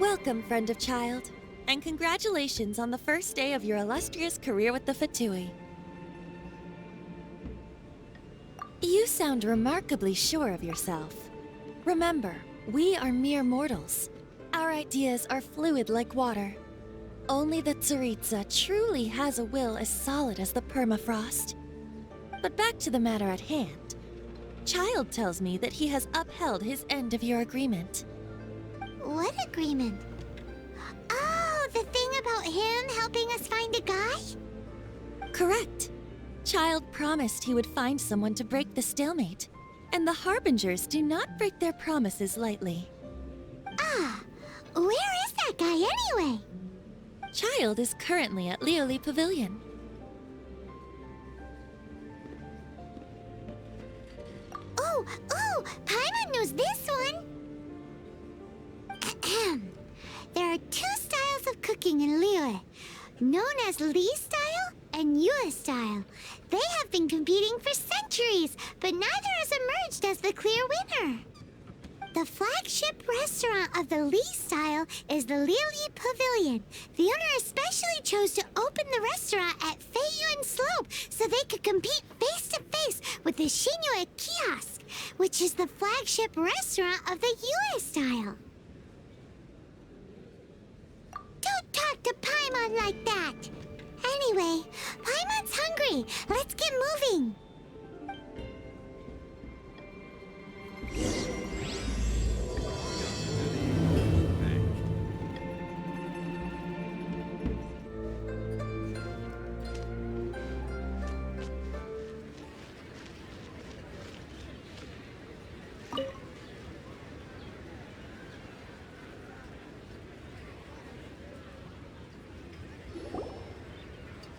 Welcome, friend of Childe, and congratulations on the first day of your illustrious career with the Fatui. You sound remarkably sure of yourself. Remember, we are mere mortals. Our ideas are fluid like water. Only the Tsaritsa truly has a will as solid as the permafrost. But back to the matter at hand. Childe tells me that he has upheld his end of your agreement. What agreement? Oh, the thing about him helping us find a guy? Correct. Childe promised he would find someone to break the stalemate. And the Harbingers do not break their promises lightly. Ah, where is that guy anyway? Childe is currently at Liuli Pavilion. Oh, Paimon knows this one! Ahem. There are two styles of cooking in Liyue, known as Li style and Yue style. They have been competing for centuries, but neither has emerged as the clear winner. The flagship restaurant of the Li style is the Liuli Pavilion. The owner especially chose to open the restaurant at Feiyuan Slope so they could compete face-to-face with the Xinyue Kiosk, which is the flagship restaurant of the Yue style. Don't talk to Paimon like that! Anyway, Paimon's hungry. Let's get moving.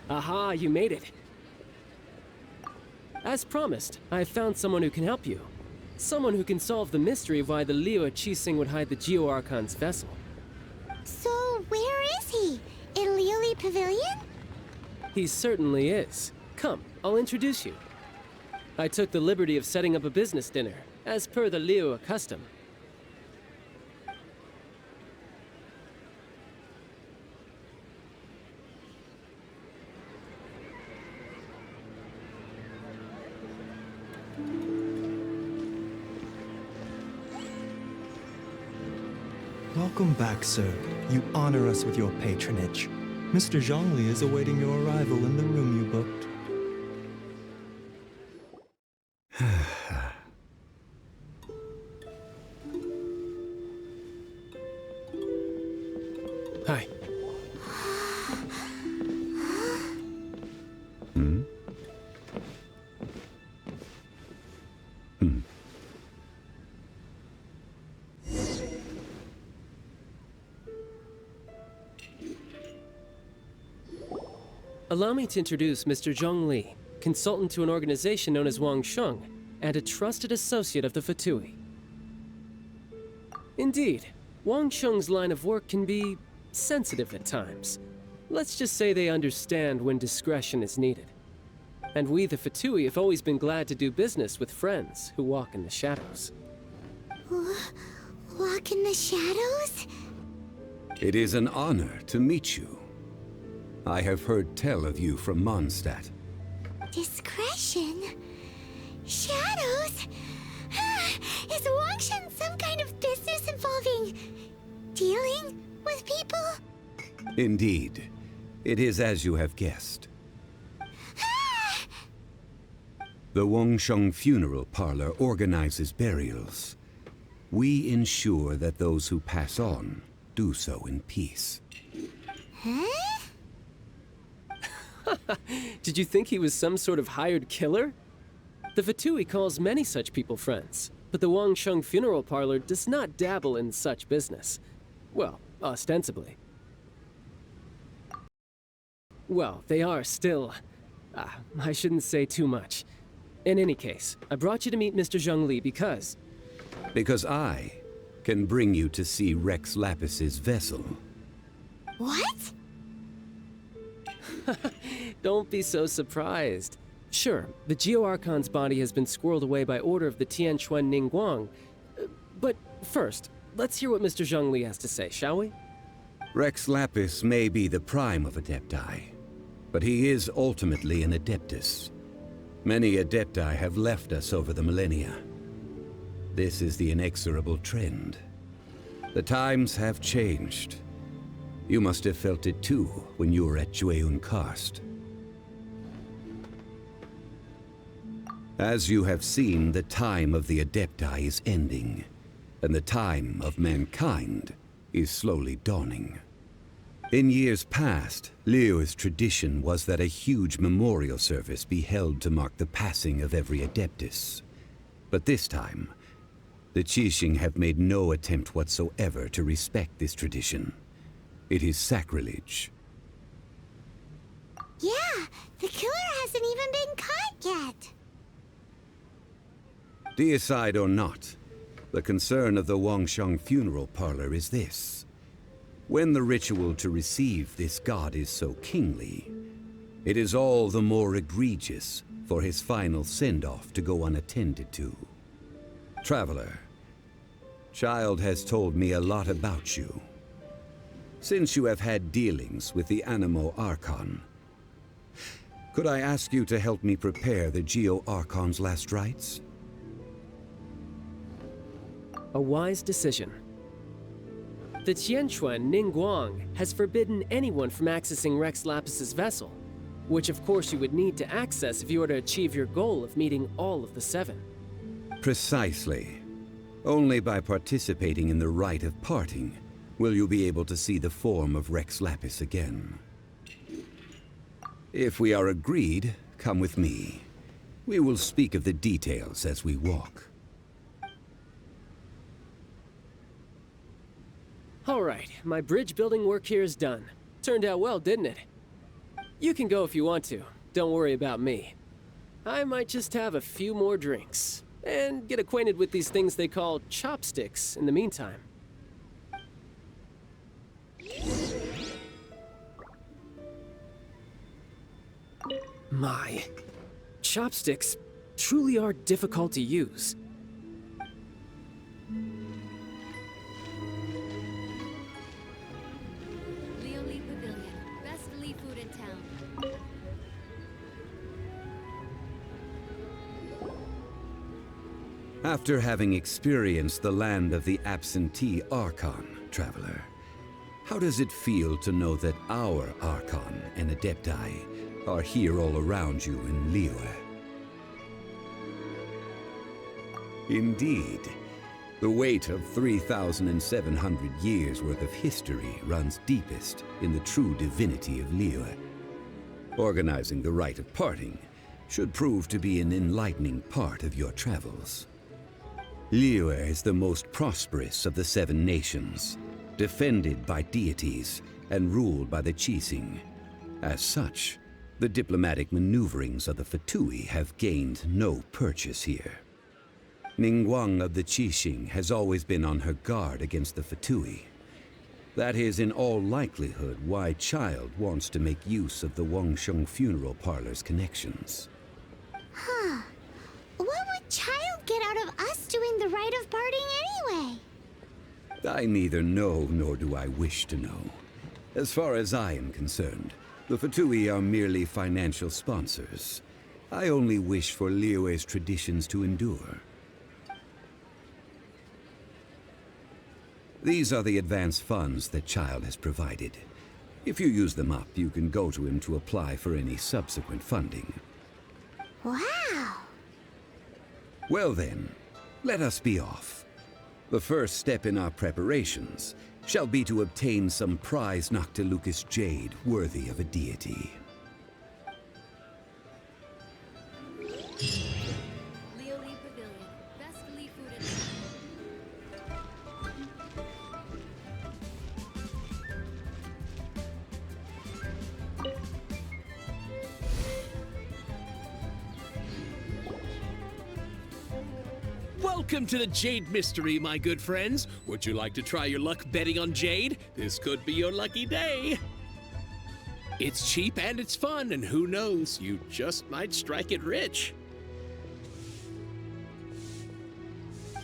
Aha, you made it. As promised, I found someone who can help you. Someone who can solve the mystery of why the Liyue Qixing would hide the Geo-Archon's vessel. So, where is he? In Liuli Pavilion? He certainly is. Come, I'll introduce you. I took the liberty of setting up a business dinner, as per the Liyue custom. Welcome back, sir. You honor us with your patronage. Mr. Zhongli is awaiting your arrival in the room you booked. Hi. Allow me to introduce Mr. Zhongli, consultant to an organization known as Wangsheng, and a trusted associate of the Fatui. Indeed, Wangsheng's line of work can be sensitive at times. Let's just say they understand when discretion is needed. And we, the Fatui, have always been glad to do business with friends who walk in the shadows. Walk in the shadows? It is an honor to meet you. I have heard tell of you from Mondstadt. Discretion? Shadows? Is Wangsheng some kind of business involving dealing with people? Indeed. It is as you have guessed. The Wangsheng Funeral Parlor organizes burials. We ensure that those who pass on do so in peace. Huh? Did you think he was some sort of hired killer? The Fatui calls many such people friends, but the Wangsheng Funeral Parlor does not dabble in such business. Well, ostensibly. Well, they are still... I shouldn't say too much. In any case, I brought you to meet Mr. Zhongli because... Because I can bring you to see Rex Lapis's vessel. What? Don't be so surprised. Sure, the Geo-Archon's body has been squirreled away by order of the Tianquan Ningguang. But first, let's hear what Mr. Zhongli has to say, shall we? Rex Lapis may be the prime of Adepti, but he is ultimately an Adeptus. Many Adepti have left us over the millennia. This is the inexorable trend. The times have changed. You must have felt it too when you were at Jueyun Karst. As you have seen, the time of the Adepti is ending, and the time of mankind is slowly dawning. In years past, Liyue's tradition was that a huge memorial service be held to mark the passing of every Adeptus. But this time, the Qixing have made no attempt whatsoever to respect this tradition. It is sacrilege. Yeah, the killer hasn't even been caught yet. Deicide or not, the concern of the Wangsheng Funeral Parlor is this. When the ritual to receive this god is so kingly, it is all the more egregious for his final send-off to go unattended to. Traveler, Childe has told me a lot about you. Since you have had dealings with the Animo Archon, could I ask you to help me prepare the Geo Archon's last rites? A wise decision. The Tianquan Ningguang has forbidden anyone from accessing Rex Lapis's vessel, which of course you would need to access if you were to achieve your goal of meeting all of the seven. Precisely. Only by participating in the rite of parting will you be able to see the form of Rex Lapis again. If we are agreed, come with me. We will speak of the details as we walk. All right, my bridge building work here is done. Turned out well, didn't it? You can go if you want to. Don't worry about me. I might just have a few more drinks, and get acquainted with these things they call chopsticks in the meantime. My, chopsticks truly are difficult to use. Liuli Pavilion, best Lee food in town. After having experienced the land of the absentee Archon, Traveler, how does it feel to know that our Archon and Adepti are here all around you in Liyue? Indeed, the weight of 3,700 years' worth of history runs deepest in the true divinity of Liyue. Organizing the rite of parting should prove to be an enlightening part of your travels. Liyue is the most prosperous of the seven nations, defended by deities and ruled by the Qixing. As such, the diplomatic maneuverings of the Fatui have gained no purchase here. Ningguang of the Qixing has always been on her guard against the Fatui. That is in all likelihood why Childe wants to make use of the Wangsheng Funeral Parlor's connections. Huh. What would Childe get out of us doing the rite of parting anyway? I neither know nor do I wish to know. As far as I am concerned, the Fatui are merely financial sponsors. I only wish for Liyue's traditions to endure. These are the advance funds that Childe has provided. If you use them up, you can go to him to apply for any subsequent funding. Wow. Well then, let us be off. The first step in our preparations shall be to obtain some prize Noctilucous jade worthy of a deity. Liuli Pavilion, best Lee food in town. Welcome to the Jade Mystery, my good friends. Would you like to try your luck betting on Jade? This could be your lucky day. It's cheap and it's fun, and who knows, you just might strike it rich.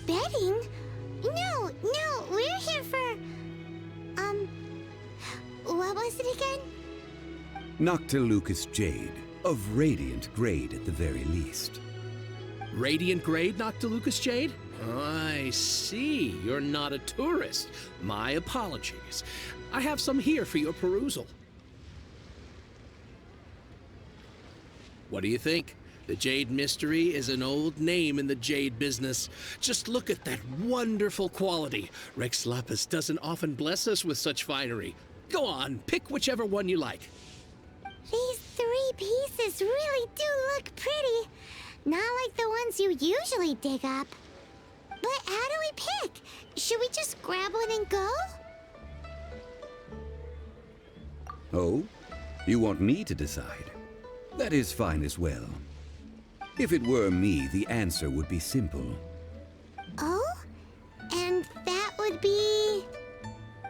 Betting? No, we're here for... What was it again? Noctilucous Jade, of radiant grade at the very least. Radiant grade, Noctilucous Jade? I see. You're not a tourist. My apologies. I have some here for your perusal. What do you think? The Jade Mystery is an old name in the jade business. Just look at that wonderful quality. Rex Lapis doesn't often bless us with such finery. Go on, pick whichever one you like. These 3 pieces really do look pretty. Not like the ones you usually dig up. But how do we pick? Should we just grab one and go? Oh? You want me to decide? That is fine as well. If it were me, the answer would be simple. Oh? And that would be...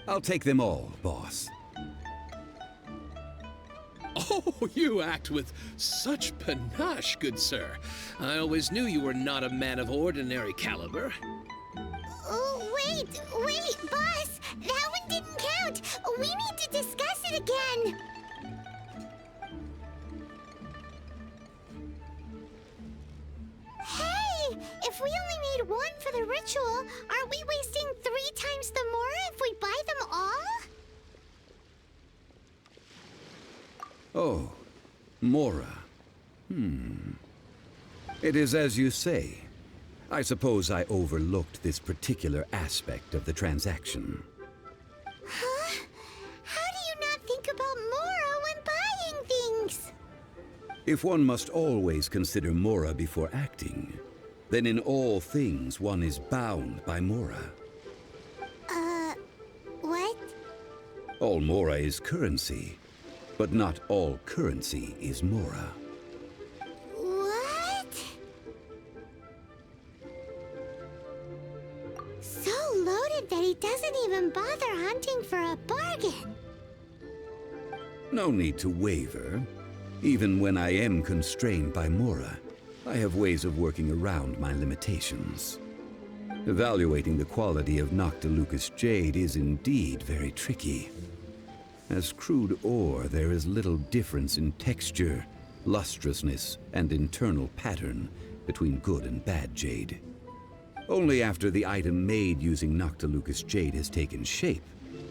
I'll take them all, boss. Oh, you act with such panache, good sir. I always knew you were not a man of ordinary caliber. Oh, wait, boss! That one didn't count! We need to discuss it again! Hey! If we only need one for the ritual, aren't we wasting 3 times the more if we buy them all? Oh, Mora. It is as you say. I suppose I overlooked this particular aspect of the transaction. Huh? How do you not think about Mora when buying things? If one must always consider Mora before acting, then in all things one is bound by Mora. What? All Mora is currency, but not all currency is Mora. What? So loaded that he doesn't even bother hunting for a bargain. No need to waver. Even when I am constrained by Mora, I have ways of working around my limitations. Evaluating the quality of Noctilucous Jade is indeed very tricky. As crude ore, there is little difference in texture, lustrousness, and internal pattern between good and bad jade. Only after the item made using Noctilucous Jade has taken shape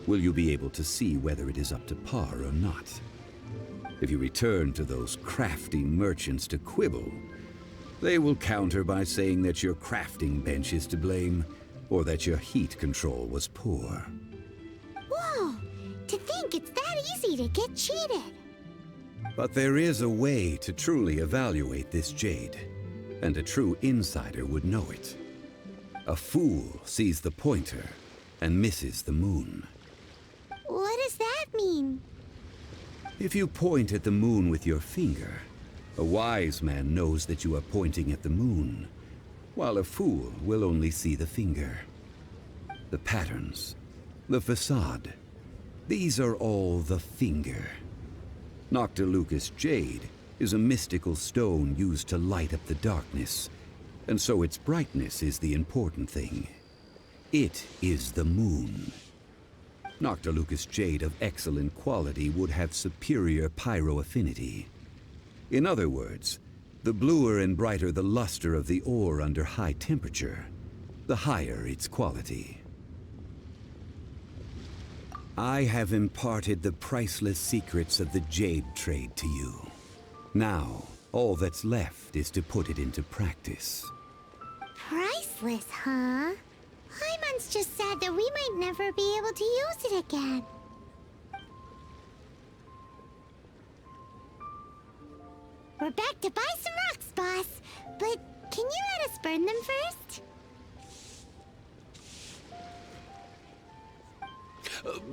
will you be able to see whether it is up to par or not. If you return to those crafty merchants to quibble, they will counter by saying that your crafting bench is to blame, or that your heat control was poor. Whoa! To think it's that easy to get cheated. But there is a way to truly evaluate this jade, and a true insider would know it. A fool sees the pointer and misses the moon. What does that mean? If you point at the moon with your finger, a wise man knows that you are pointing at the moon, while a fool will only see the finger. The patterns, the facade, these are all the finger. Noctilucous Jade is a mystical stone used to light up the darkness, and so its brightness is the important thing. It is the moon. Noctilucous Jade of excellent quality would have superior pyro-affinity. In other words, the bluer and brighter the luster of the ore under high temperature, the higher its quality. I have imparted the priceless secrets of the jade trade to you. Now, all that's left is to put it into practice. Priceless, huh? Paimon's just sad that we might never be able to use it again. We're back to buy some rocks, boss. But can you let us burn them first?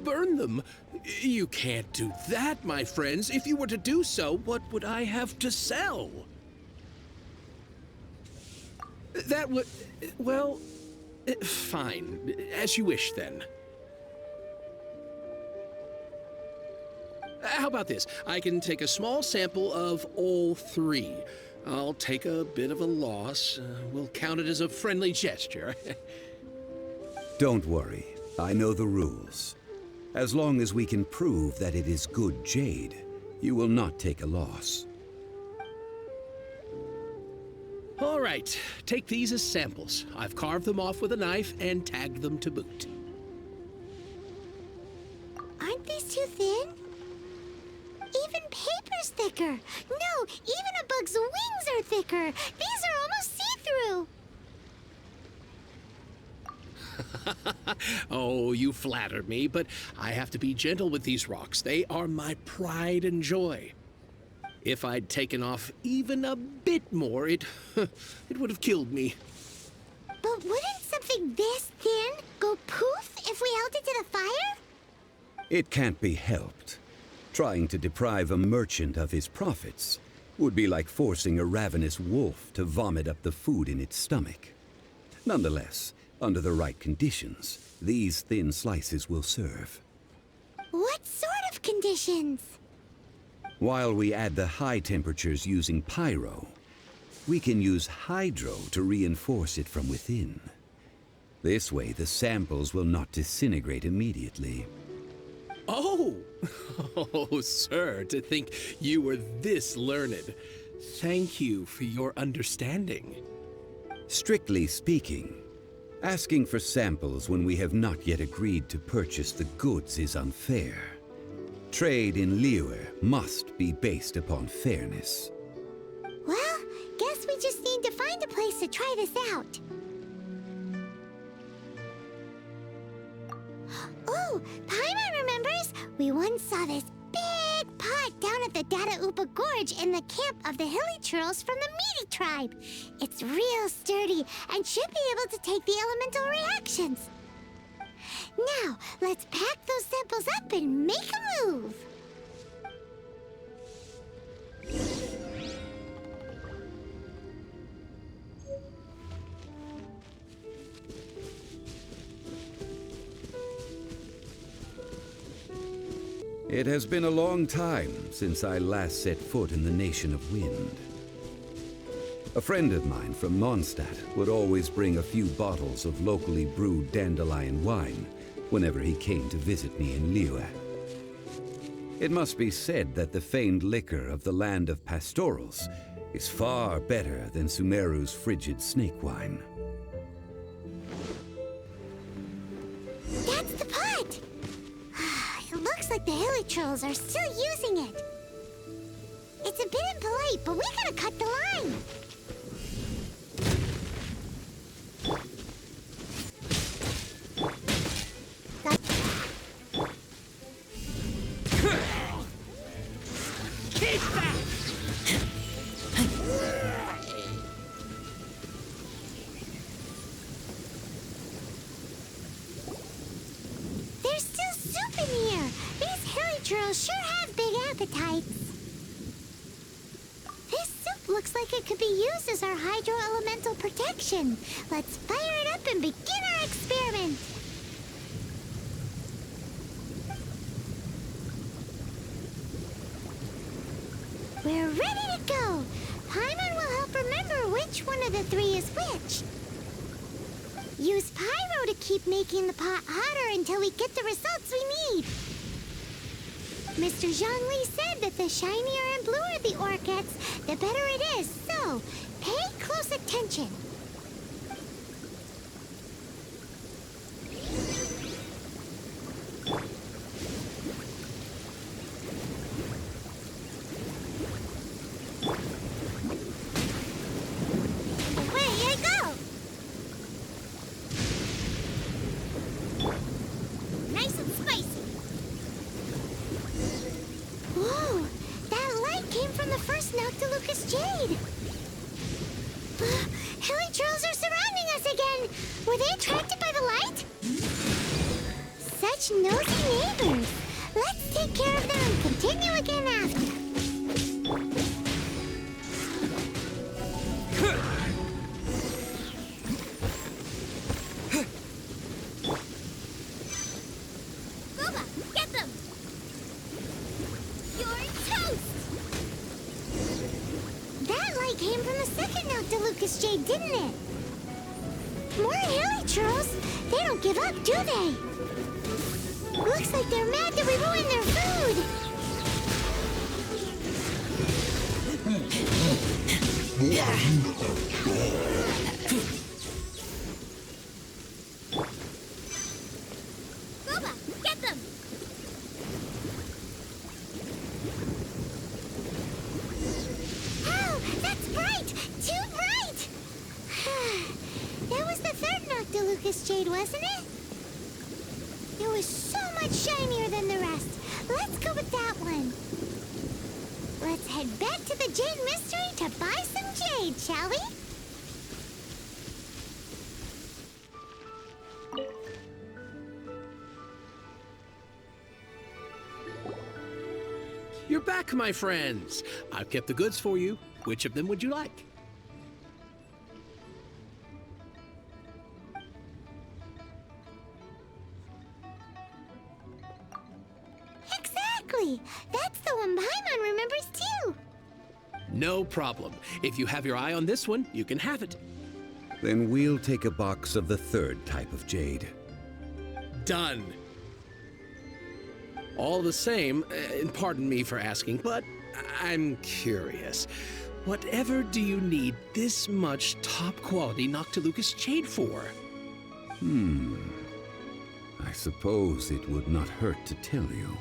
Burn them? You can't do that, my friends. If you were to do so, what would I have to sell? That would... well... fine. As you wish, then. How about this? I can take a small sample of all 3. I'll take a bit of a loss. We'll count it as a friendly gesture. Don't worry, I know the rules. As long as we can prove that it is good jade, you will not take a loss. All right, take these as samples. I've carved them off with a knife and tagged them to boot. Aren't these too thin? Even paper's thicker. No, even a bug's wings are thicker. These are almost see-through. Oh, you flatter me, but I have to be gentle with these rocks. They are my pride and joy. If I'd taken off even a bit more, it would have killed me. But wouldn't something this thin go poof if we held it to the fire? It can't be helped. Trying to deprive a merchant of his profits would be like forcing a ravenous wolf to vomit up the food in its stomach. Nonetheless, under the right conditions, these thin slices will serve. What sort of conditions? While we add the high temperatures using pyro, we can use hydro to reinforce it from within. This way, the samples will not disintegrate immediately. Oh! Oh, sir, to think you were this learned. Thank you for your understanding. Strictly speaking, asking for samples when we have not yet agreed to purchase the goods is unfair. Trade in Liyue must be based upon fairness. Well, guess we just need to find a place to try this out. Oh, Paimon remembers! We once saw this big pot down at the Dada Upa Gorge in the camp of the hilly churls from the Meaty tribe. It's real sturdy and should be able to take the elemental reactions. Now, let's pack those samples up and make a move. It has been a long time since I last set foot in the Nation of Wind. A friend of mine from Mondstadt would always bring a few bottles of locally brewed dandelion wine whenever he came to visit me in Liyue. It must be said that the famed liquor of the land of pastorals is far better than Sumeru's frigid snake wine. That's the pot! It looks like the hilly trolls are still using it. It's a bit impolite, but we gotta cut the line. There's still soup in here. These hilly trolls sure have big appetites. This soup looks like it could be used as our hydro-elemental protection. Let's fire it up and begin our experiment. We're ready to go. Paimon will help remember which one of the three is which. Use pyro to keep making the pot hotter until we get the results we need. Mr. Zhongli said that the shinier and bluer the ore gets, the better it is, so pay close attention. Away I go! Nice and spicy. Whoa! That light came from the first Noctilucous Jade. Hilly trolls are surrounding us again. Were they attracted by the light? Such nosy neighbors. Let's take care of them and continue again after. Booba, get them! You're toast! That light came from the second Noctilucous Jade, didn't it? More hilly trolls. They don't give up, do they? Looks like they're mad that we ruined their food. Boba, get them! Oh, that's bright! Too bright! That was the third Noctilucous jade, wasn't it? It was so much shinier than the rest. Let's go with that one. Let's head back to the Jade Mystery to buy some jade, shall we? You're back, my friends. I've kept the goods for you. Which of them would you like? Exactly! That's the one Paimon remembers too! No problem. If you have your eye on this one, you can have it. Then we'll take a box of the third type of jade. Done. All the same, and pardon me for asking, but I'm curious. Whatever do you need this much top-quality Noctilucous jade for? I suppose it would not hurt to tell you.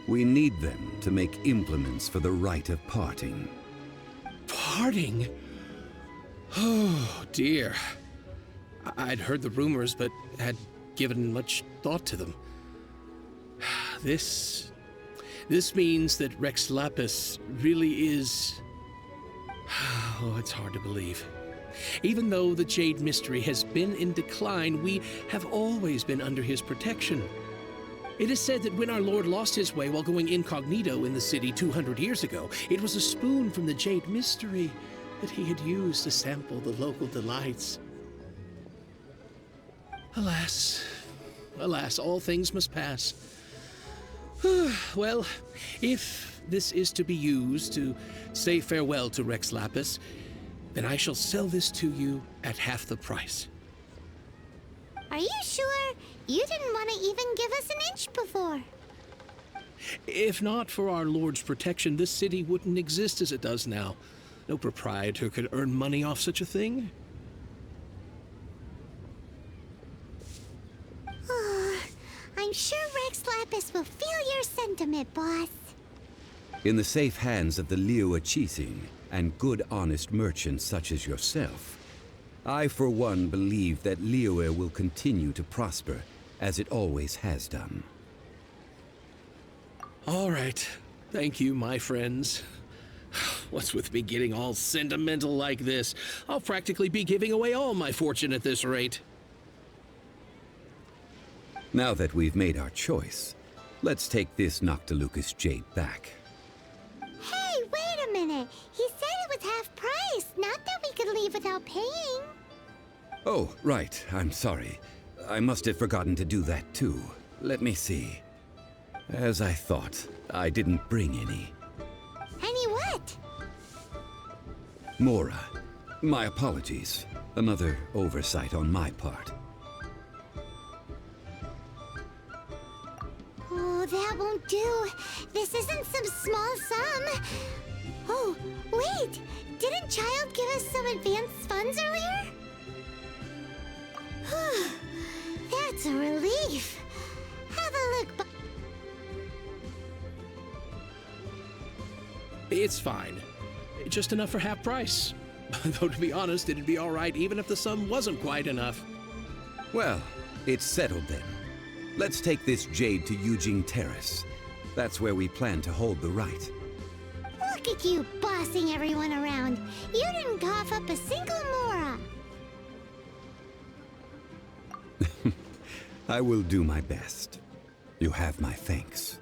We need them to make implements for the rite of parting. Parting? Oh, dear. I'd heard the rumors, but had given much thought to them. This means that Rex Lapis really is... Oh, it's hard to believe. Even though the Jade Mystery has been in decline, we have always been under his protection. It is said that when our Lord lost his way while going incognito in the city 200 years ago, it was a spoon from the Jade Mystery that he had used to sample the local delights. Alas, alas, all things must pass. Well, if this is to be used to say farewell to Rex Lapis, then I shall sell this to you at half the price. Are you sure? You didn't want to even give us an inch before. If not for our Lord's protection, this city wouldn't exist as it does now. No proprietor could earn money off such a thing. I'm sure Rex Lapis will feel your sentiment, boss. In the safe hands of the Liyue and good honest merchants such as yourself, I for one believe that Liyue will continue to prosper as it always has done. All right. Thank you, my friends. What's with me getting all sentimental like this? I'll practically be giving away all my fortune at this rate. Now that we've made our choice, let's take this Noctilucous jade back. Hey, wait a minute. He said it was half price, not that we could leave without paying. Oh, right. I'm sorry. I must have forgotten to do that too. Let me see. As I thought, I didn't bring any. Any what? Mora, my apologies. Another oversight on my part. Oh, that won't do. This isn't some small sum. Oh, wait! Didn't Childe give us some advanced funds earlier? That's a relief. Have a look. It's fine. Just enough for half price. Though to be honest, it'd be all right even if the sum wasn't quite enough. Well, it's settled then. Let's take this jade to Yujing Terrace. That's where we plan to hold the rite. Look at you bossing everyone around. You didn't cough up a single Mora. I will do my best. You have my thanks.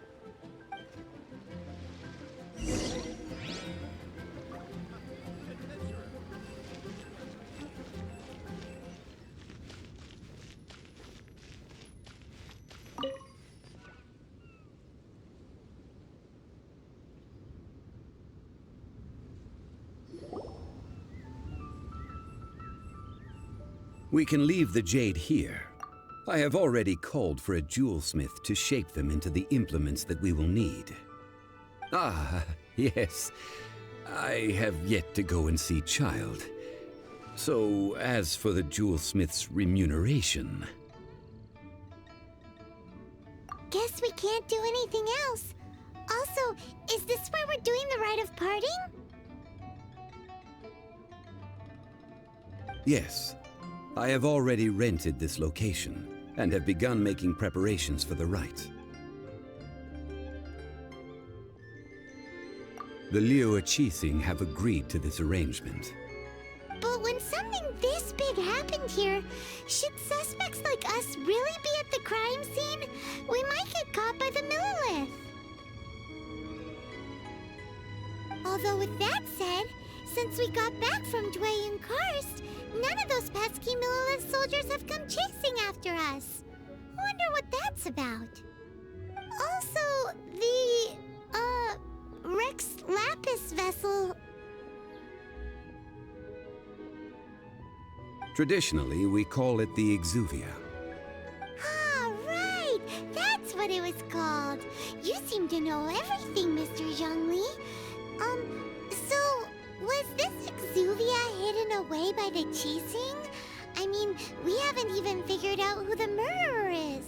We can leave the jade here. I have already called for a jewelsmith to shape them into the implements that we will need. Ah, yes. I have yet to go and see Childe. So, as for the jewelsmith's remuneration... Guess we can't do anything else. Also, is this where we're doing the rite of parting? Yes. I have already rented this location, and have begun making preparations for the rite. The Liyue have agreed to this arrangement. But when something this big happened here, should suspects like us really be at the crime scene? We might get caught by the Millilith. Although with that said, since we got back from Jueyun Karst, none of those pesky Millilith soldiers have come chasing after us. Wonder what that's about. Also, the, Rex Lapis vessel... Traditionally, we call it the Exuvia. Ah, right! That's what it was called. You seem to know everything, Mr. Zhongli. So, was this Exuvia hidden away by the Qixing? I mean, we haven't even figured out who the murderer is.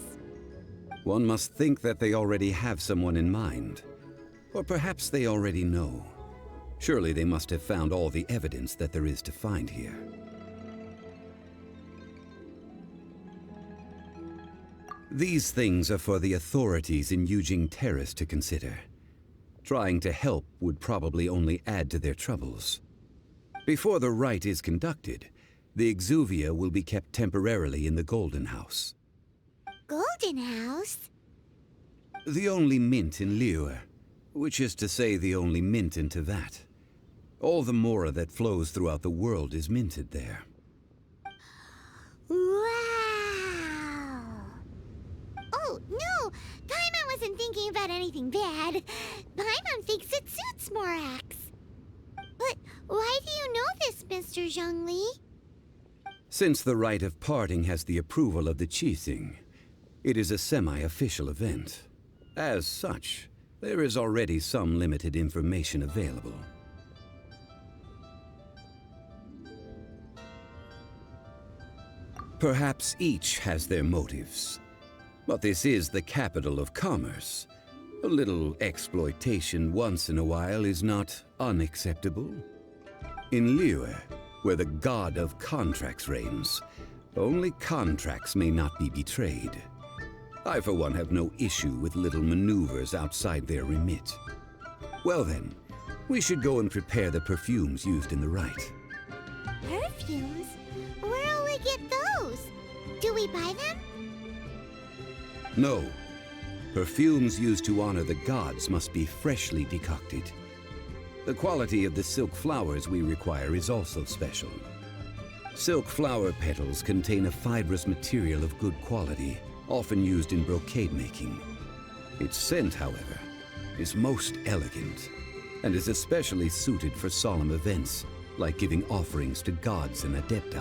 One must think that they already have someone in mind. Or perhaps they already know. Surely they must have found all the evidence that there is to find here. These things are for the authorities in Yujing Terrace to consider. Trying to help would probably only add to their troubles. Before the rite is conducted, the Exuvia will be kept temporarily in the Golden House. Golden House? The only mint in Liyue, which is to say the only mint in Tevat. All the mora that flows throughout the world is minted there. Wow! Oh, no! Paimon wasn't thinking about anything bad. Paimon thinks it suits Morax. But why do you know this, Mr. Zhongli? Since the rite of parting has the approval of the Qixing, it is a semi-official event. As such, there is already some limited information available. Perhaps each has their motives. But this is the capital of commerce. A little exploitation once in a while is not unacceptable. In Liyue, where the god of contracts reigns, only contracts may not be betrayed. I, for one, have no issue with little maneuvers outside their remit. Well then, we should go and prepare the perfumes used in the rite. Perfumes? Where'll we get those? Do we buy them? No. Perfumes used to honor the gods must be freshly decocted. The quality of the silk flowers we require is also special. Silk flower petals contain a fibrous material of good quality, often used in brocade making. Its scent, however, is most elegant, and is especially suited for solemn events, like giving offerings to gods and Adepti.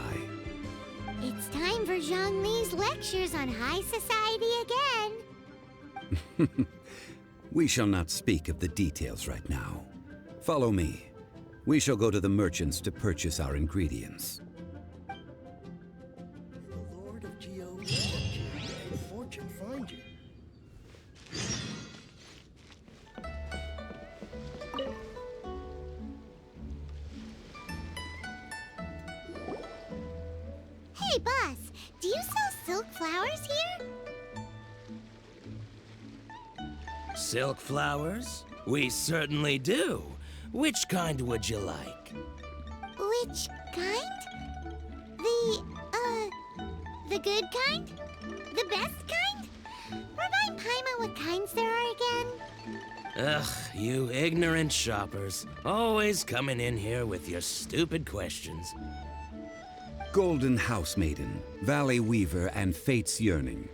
It's time for Zhongli's lectures on high society again. We shall not speak of the details right now. Follow me. We shall go to the merchants to purchase our ingredients. The Lord of Geo will protect you, and fortune find you. Hey, boss, do you sell silk flowers here? Silk flowers? We certainly do. Which kind would you like? Which kind? The good kind? The best kind? Remind Paimon what kinds there are again. Ugh, you ignorant shoppers. Always coming in here with your stupid questions. Golden House Maiden, Valley Weaver, and Fate's Yearning.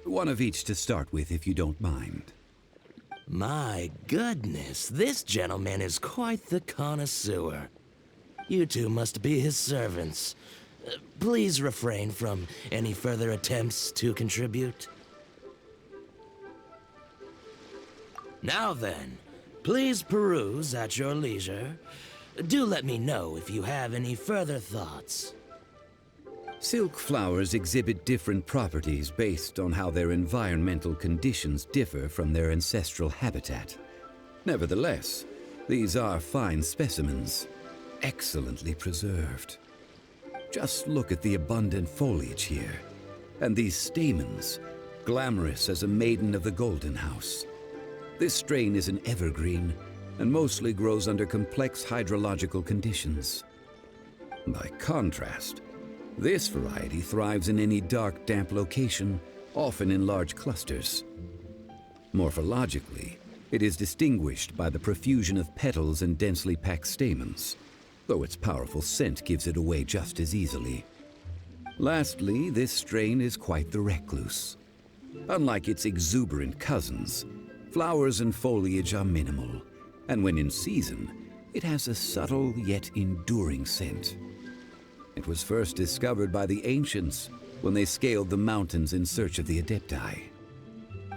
One of each to start with, if you don't mind. My goodness, this gentleman is quite the connoisseur. You two must be his servants. Please refrain from any further attempts to contribute. Now then, please peruse at your leisure. Do let me know if you have any further thoughts. Silk flowers exhibit different properties based on how their environmental conditions differ from their ancestral habitat. Nevertheless, these are fine specimens, excellently preserved. Just look at the abundant foliage here, and these stamens, glamorous as a maiden of the Golden House. This strain is an evergreen, and mostly grows under complex hydrological conditions. By contrast, this variety thrives in any dark, damp location, often in large clusters. Morphologically, it is distinguished by the profusion of petals and densely packed stamens, though its powerful scent gives it away just as easily. Lastly, this strain is quite the recluse. Unlike its exuberant cousins, flowers and foliage are minimal, and when in season, it has a subtle yet enduring scent. It was first discovered by the ancients when they scaled the mountains in search of the Adepti.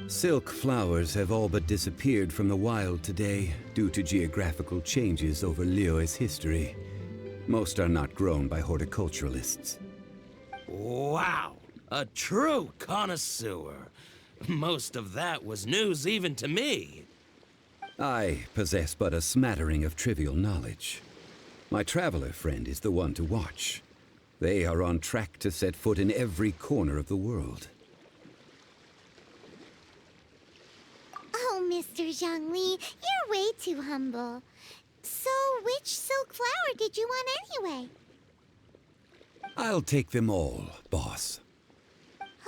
Silk flowers have all but disappeared from the wild today due to geographical changes over Liyue's history. Most are not grown by horticulturalists. Wow! A true connoisseur. Most of that was news even to me. I possess but a smattering of trivial knowledge. My traveler friend is the one to watch. They are on track to set foot in every corner of the world. Oh, Mr. Zhongli, you're way too humble. So, which silk flower did you want anyway? I'll take them all, boss.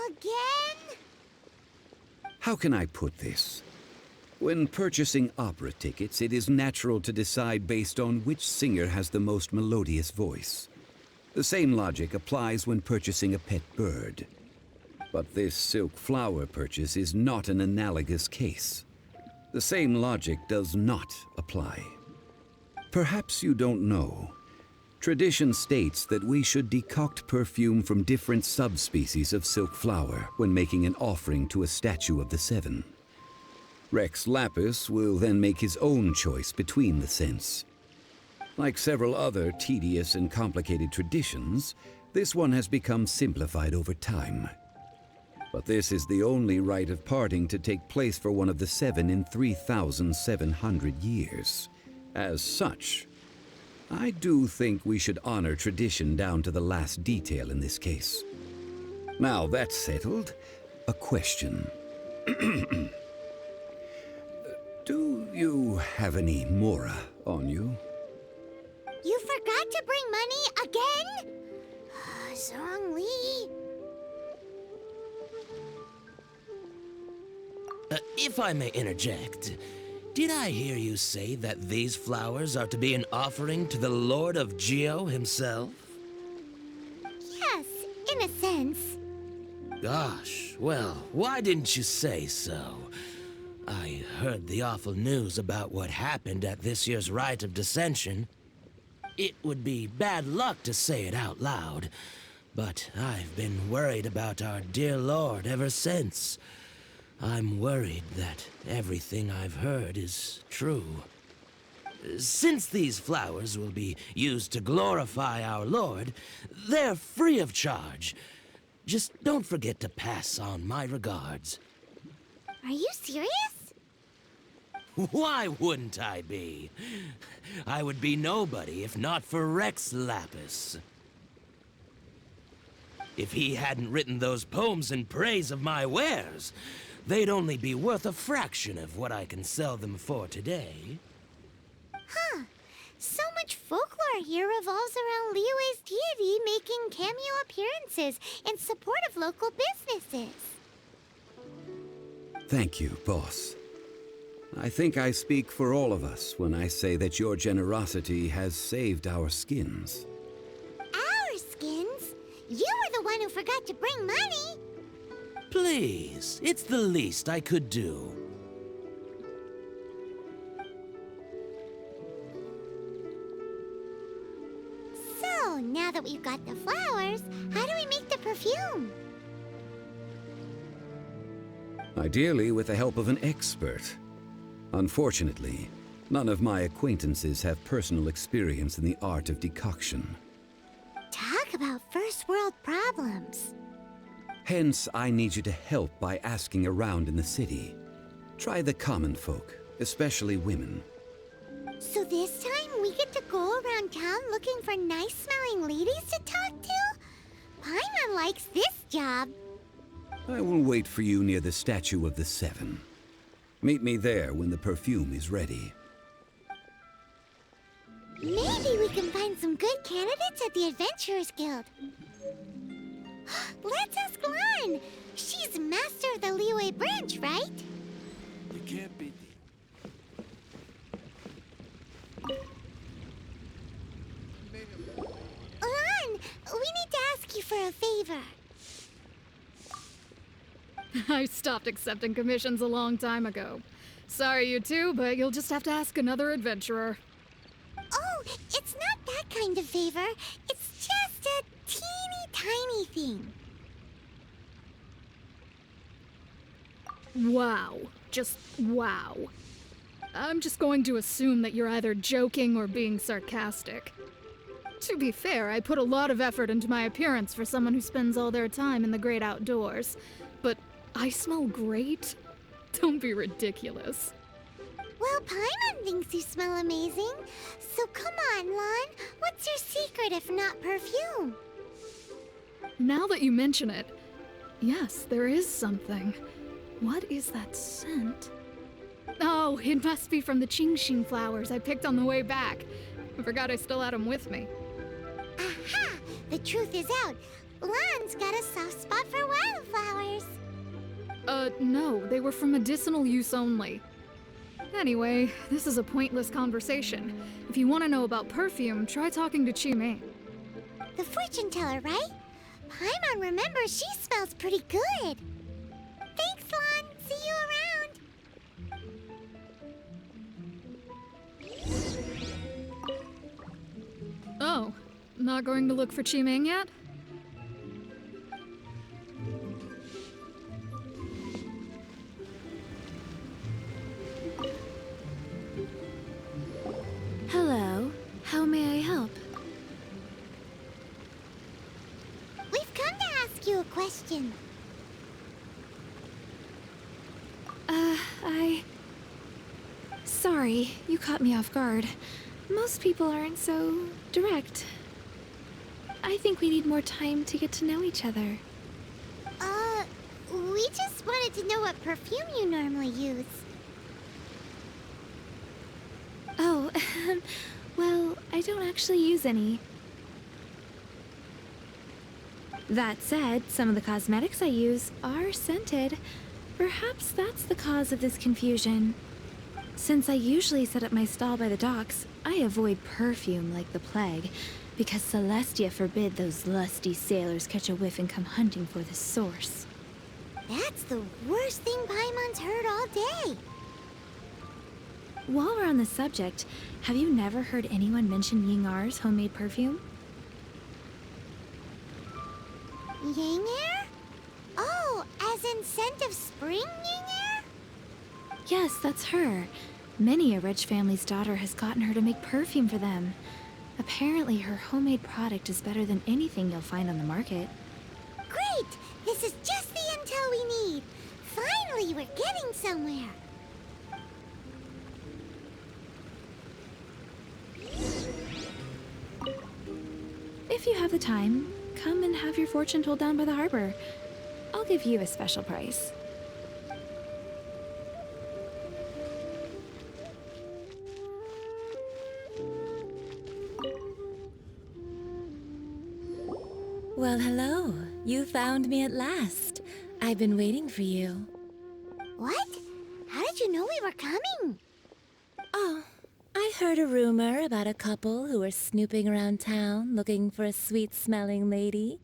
Again? How can I put this? When purchasing opera tickets, it is natural to decide based on which singer has the most melodious voice. The same logic applies when purchasing a pet bird. But this silk flower purchase is not an analogous case. The same logic does not apply. Perhaps you don't know. Tradition states that we should decoct perfume from different subspecies of silk flower when making an offering to a statue of the Seven. Rex Lapis will then make his own choice between the scents. Like several other tedious and complicated traditions, this one has become simplified over time. But this is the only rite of parting to take place for one of the Seven in 3,700 years. As such, I do think we should honor tradition down to the last detail in this case. Now that's settled, a question. Do you have any mora on you? You forgot to bring money again? Zhongli. If I may interject, did I hear you say that these flowers are to be an offering to the Lord of Geo himself? Yes, in a sense. Gosh, well, why didn't you say so? I heard the awful news about what happened at this year's Rite of Dissension. It would be bad luck to say it out loud, but I've been worried about our dear Lord ever since. I'm worried that everything I've heard is true. Since these flowers will be used to glorify our Lord, they're free of charge. Just don't forget to pass on my regards. Are you serious? Why wouldn't I be? I would be nobody if not for Rex Lapis. If he hadn't written those poems in praise of my wares, they'd only be worth a fraction of what I can sell them for today. Huh. So much folklore here revolves around Liyue's deity making cameo appearances in support of local businesses. Thank you, boss. I think I speak for all of us when I say that your generosity has saved our skins. Our skins? You were the one who forgot to bring money. Please, it's the least I could do. So, So, now that we've got the flowers, how do we make the perfume? Ideally with the help of an expert. Unfortunately, none of my acquaintances have personal experience in the art of decoction. Talk about first world problems. Hence, I need you to help by asking around in the city. Try the common folk, especially women. So this time we get to go around town looking for nice-smelling ladies to talk to? Paimon likes this job. I will wait for you near the Statue of the Seven. Meet me there when the perfume is ready. Maybe we can find some good candidates at the Adventurers Guild. Let's ask Lan. She's master of the Liyue branch, right? You can't beat Lan, we need to ask you for a favor. I stopped accepting commissions a long time ago. Sorry, you two, but you'll just have to ask another adventurer. Oh, it's not that kind of favor. It's just a teeny tiny thing. Wow. Just wow. I'm just going to assume that you're either joking or being sarcastic. To be fair, I put a lot of effort into my appearance for someone who spends all their time in the great outdoors. But I smell great? Don't be ridiculous. Well, Paimon thinks you smell amazing. So come on, Lan. What's your secret if not perfume? Now that you mention it, yes, there is something. What is that scent? Oh, it must be from the Qingxing flowers I picked on the way back. I forgot I still had them with me. Aha! The truth is out. Lan's got a soft spot for wildflowers. No, they were for medicinal use only. Anyway, this is a pointless conversation. If you want to know about perfume, try talking to Qimei. The fortune teller, right? Paimon remembers she smells pretty good. Thanks, Lan. See you around. Oh, not going to look for Qimei yet? Hello. How may I help? We've come to ask you a question. Sorry, you caught me off guard. Most people aren't so direct. I think we need more time to get to know each other. We just wanted to know what perfume you normally use. Oh, well, I don't actually use any. That said, some of the cosmetics I use are scented. Perhaps that's the cause of this confusion. Since I usually set up my stall by the docks, I avoid perfume like the plague, because Celestia forbid those lusty sailors catch a whiff and come hunting for the source. That's the worst thing Paimon's heard all day. While we're on the subject, have you never heard anyone mention Yingar's homemade perfume? Yingar? Oh, as in scent of spring, Yingar? Yes, that's her. Many a rich family's daughter has gotten her to make perfume for them. Apparently, her homemade product is better than anything you'll find on the market. Great! This is just the intel we need. Finally, we're getting somewhere. If you have the time, come and have your fortune told down by the harbor. I'll give you a special price. Well, hello. You found me at last. I've been waiting for you. What? How did you know we were coming? Oh, I heard a rumor about a couple who were snooping around town looking for a sweet-smelling lady.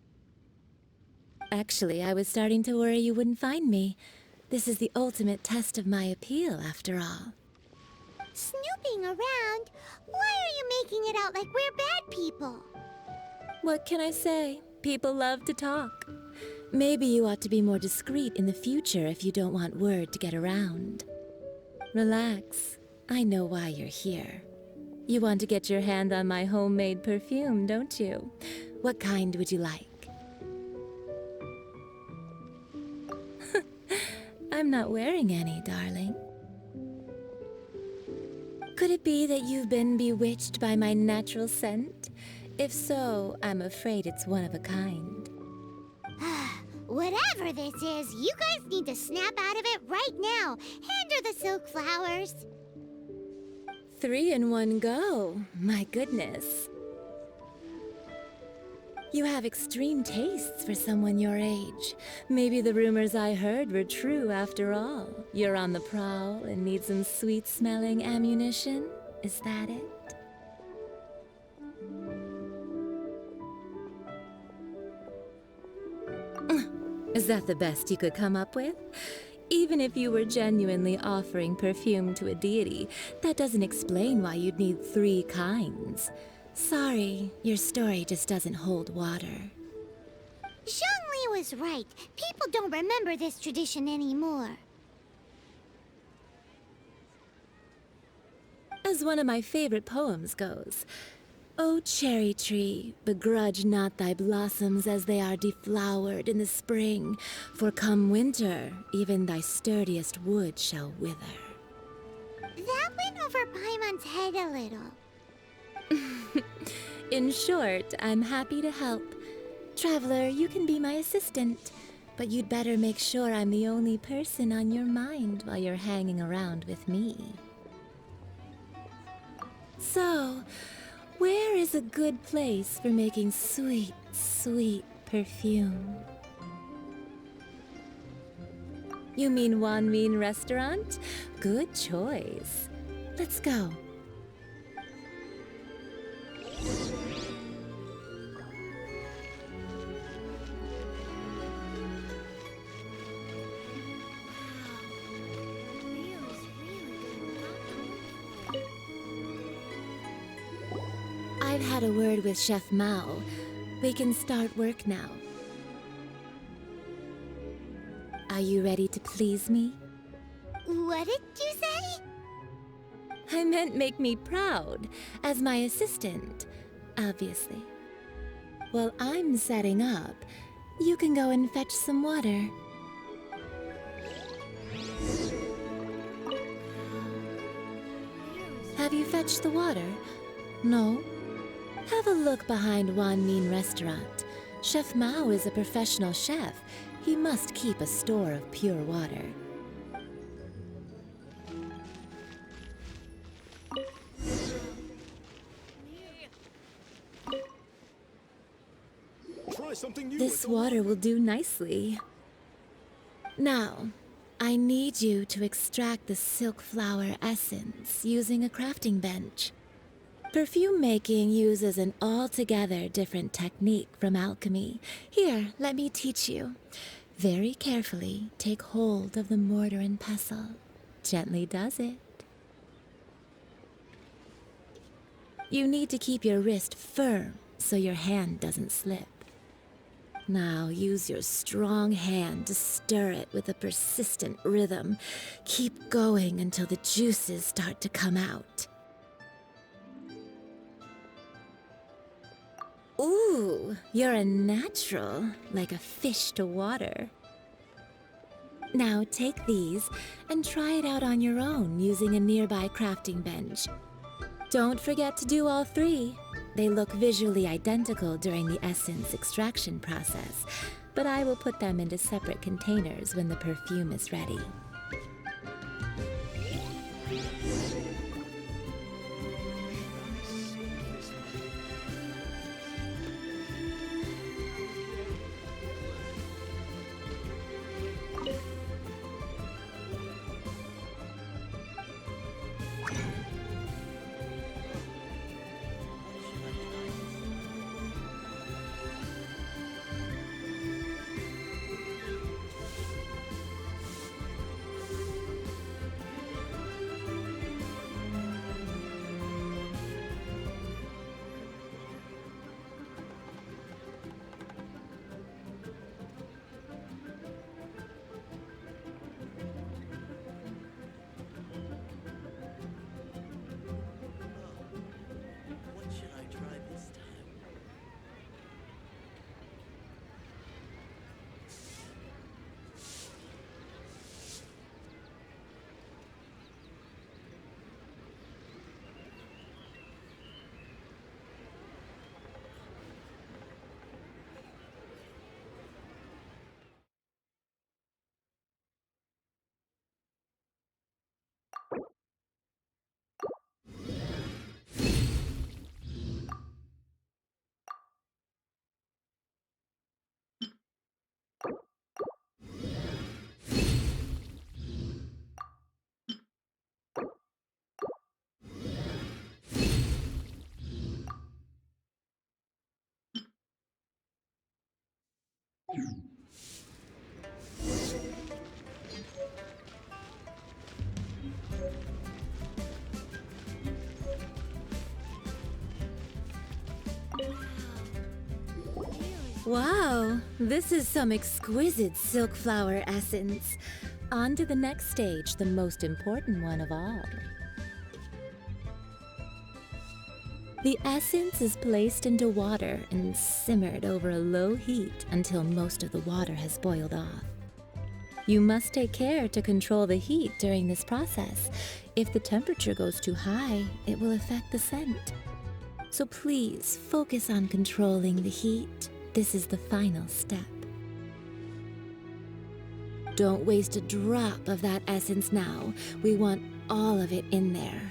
Actually, I was starting to worry you wouldn't find me. This is the ultimate test of my appeal, after all. Snooping around? Why are you making it out like we're bad people? What can I say? People love to talk. Maybe you ought to be more discreet in the future if you don't want word to get around. Relax. I know why you're here. You want to get your hand on my homemade perfume, don't you? What kind would you like? I'm not wearing any, darling. Could it be that you've been bewitched by my natural scent? If so, I'm afraid it's one of a kind. Whatever this is, you guys need to snap out of it right now. Hand her the silk flowers. 3 in one go. My goodness. You have extreme tastes for someone your age. Maybe the rumors I heard were true after all. You're on the prowl and need some sweet-smelling ammunition? Is that it? Is that the best you could come up with? Even if you were genuinely offering perfume to a deity, that doesn't explain why you'd need 3 kinds. Sorry, your story just doesn't hold water. Zhongli was right. People don't remember this tradition anymore. As one of my favorite poems goes, "O cherry tree, begrudge not thy blossoms as they are deflowered in the spring, for come winter, even thy sturdiest wood shall wither." That went over Paimon's head a little. In short, I'm happy to help. Traveler, you can be my assistant, but you'd better make sure I'm the only person on your mind while you're hanging around with me. So, where is a good place for making sweet, sweet perfume? You mean Wan Min Restaurant? Good choice. Let's go. I've had a word with Chef Mao. We can start work now. Are you ready to please me? What did you say? I meant make me proud, as my assistant, obviously. While I'm setting up, you can go and fetch some water. Have you fetched the water? No? Have a look behind Wan Min Restaurant. Chef Mao is a professional chef. He must keep a store of pure water. Try something new. This water will do nicely. Now, I need you to extract the silk flower essence using a crafting bench. Perfume making uses an altogether different technique from alchemy. Here, let me teach you. Very carefully, take hold of the mortar and pestle. Gently does it. You need to keep your wrist firm so your hand doesn't slip. Now use your strong hand to stir it with a persistent rhythm. Keep going until the juices start to come out. Ooh, you're a natural, like a fish to water. Now take these and try it out on your own using a nearby crafting bench. Don't forget to do all 3. They look visually identical during the essence extraction process, but I will put them into separate containers when the perfume is ready. Wow, this is some exquisite silk flower essence. On to the next stage, the most important one of all. The essence is placed into water and simmered over a low heat until most of the water has boiled off. You must take care to control the heat during this process. If the temperature goes too high, it will affect the scent. So please focus on controlling the heat. This is the final step. Don't waste a drop of that essence now. We want all of it in there.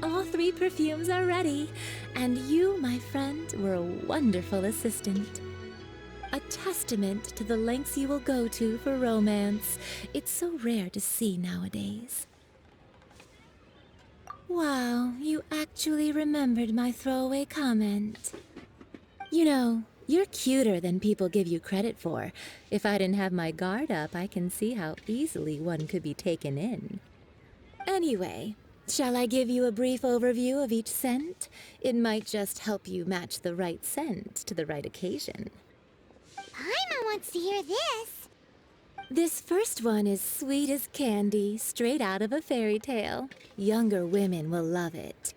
All 3 perfumes are ready, and you, my friend, were a wonderful assistant. A testament to the lengths you will go to for romance. It's so rare to see nowadays. Wow, you actually remembered my throwaway comment. You know, you're cuter than people give you credit for. If I didn't have my guard up, I can see how easily one could be taken in. Anyway, shall I give you a brief overview of each scent? It might just help you match the right scent to the right occasion. Paimon wants to hear this. This first one is sweet as candy, straight out of a fairy tale. Younger women will love it.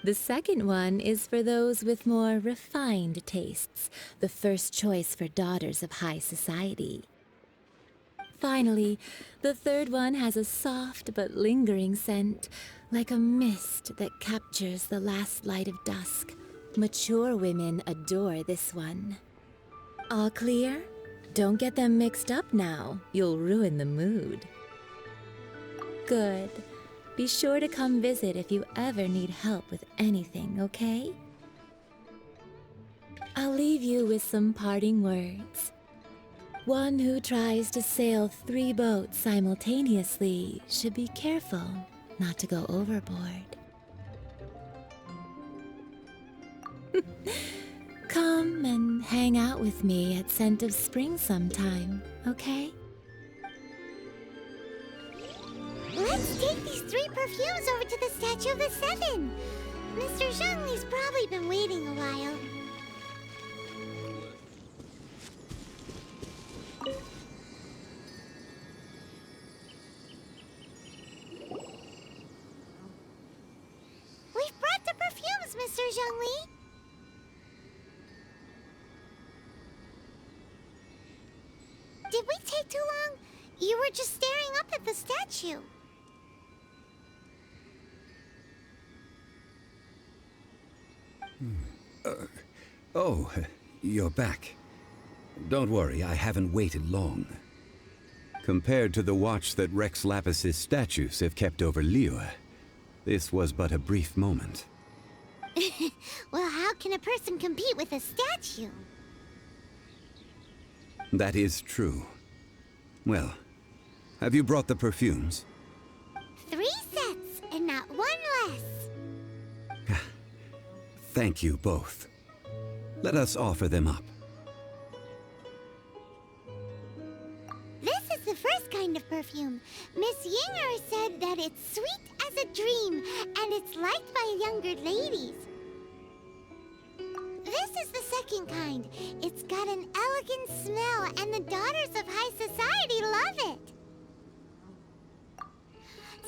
The second one is for those with more refined tastes, the first choice for daughters of high society. Finally, the third one has a soft but lingering scent, like a mist that captures the last light of dusk. Mature women adore this one. All clear? Don't get them mixed up now. You'll ruin the mood. Good. Be sure to come visit if you ever need help with anything, okay? I'll leave you with some parting words. One who tries to sail 3 boats simultaneously should be careful not to go overboard. Come and hang out with me at Scent of Spring sometime, okay? Let's take these 3 perfumes over to the Statue of the Seven. Mr. Zhongli's probably been waiting a while. We've brought the perfumes, Mr. Zhongli. Did we take too long? You were just staring up at the statue. Oh, you're back. Don't worry, I haven't waited long. Compared to the watch that Rex Lapis's statues have kept over Liyue, this was but a brief moment. Well, how can a person compete with a statue? That is true. Well, have you brought the perfumes? 3 sets, and not 1 less. Thank you both. Let us offer them up. This is the first kind of perfume. Miss Yinger said that it's sweet as a dream, and it's liked by younger ladies. This is the second kind. It's got an elegant smell, and the daughters of high society love it.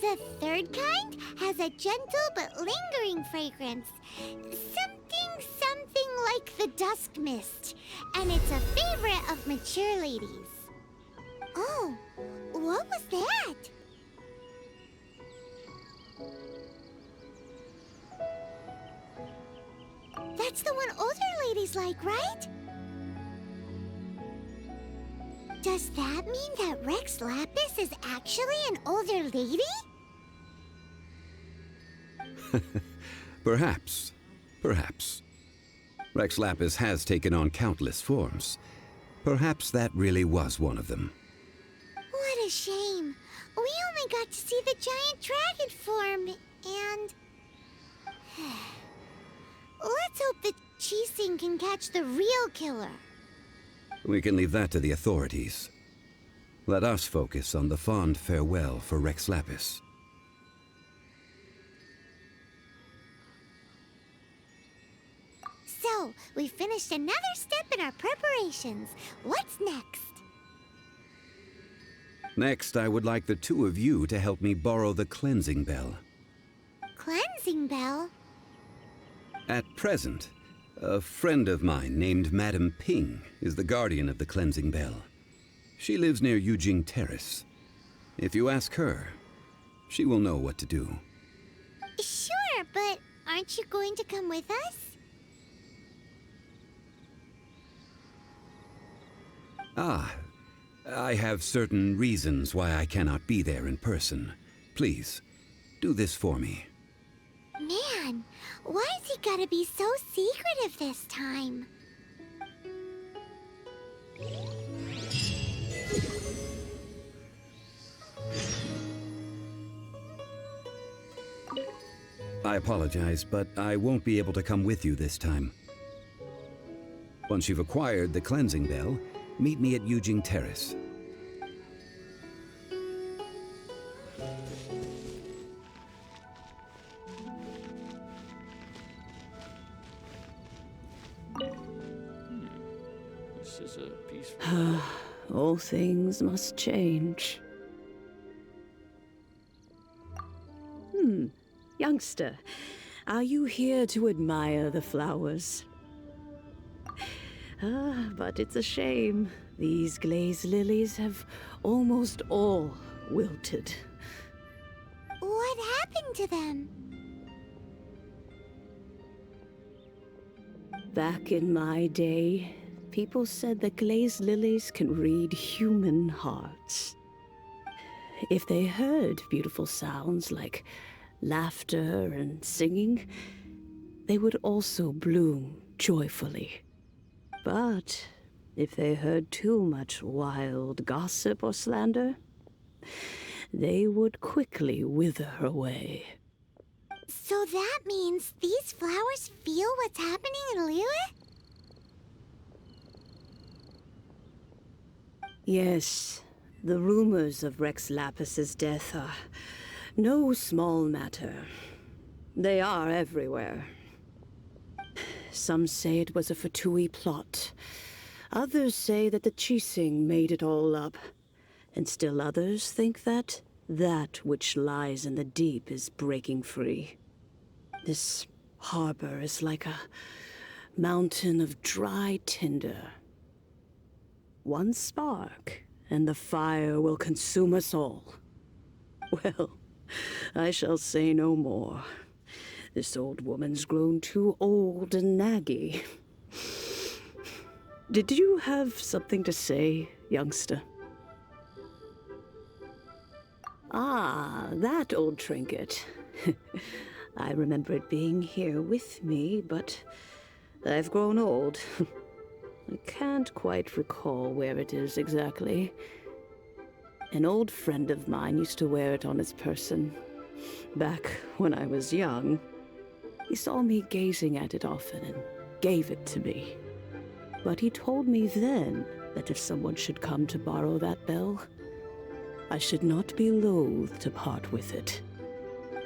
The third kind has a gentle but lingering fragrance. Something like the dusk mist. And it's a favorite of mature ladies. Oh, what was that? That's the one older ladies like, right? Does that mean that Rex Lapis is actually an older lady? Perhaps. Perhaps. Rex Lapis has taken on countless forms. Perhaps that really was one of them. What a shame. We only got to see the giant dragon form, and... Let's hope that Qixing can catch the real killer. We can leave that to the authorities. Let us focus on the fond farewell for Rex Lapis. So, we finished another step in our preparations. What's next? Next, I would like the two of you to help me borrow the cleansing bell. Cleansing bell? At present, a friend of mine named Madame Ping is the guardian of the cleansing bell. She lives near Yujing Terrace. If you ask her, she will know what to do. Sure, but aren't you going to come with us? Ah, I have certain reasons why I cannot be there in person. Please, do this for me. Man, why's he gotta be so secretive this time? I apologize, but I won't be able to come with you this time. Once you've acquired the cleansing bell, meet me at Yujing Terrace. This is a peaceful... All things must change. Youngster, are you here to admire the flowers? But it's a shame. These glazed lilies have almost all wilted. What happened to them? Back in my day, people said that glazed lilies can read human hearts. If they heard beautiful sounds like laughter and singing, they would also bloom joyfully. But if they heard too much wild gossip or slander, they would quickly wither away. So that means these flowers feel what's happening in Liyue? Yes, the rumors of Rex Lapis's death are no small matter. They are everywhere. Some say it was a Fatui plot. Others say that the Chising made it all up. And still others think that which lies in the deep is breaking free. This harbor is like a mountain of dry tinder. One spark, and the fire will consume us all. Well, I shall say no more. This old woman's grown too old and naggy. Did you have something to say, youngster? Ah, that old trinket. I remember it being here with me, but I've grown old. I can't quite recall where it is exactly. An old friend of mine used to wear it on his person. Back when I was young, he saw me gazing at it often and gave it to me. But he told me then that if someone should come to borrow that bell, I should not be loath to part with it.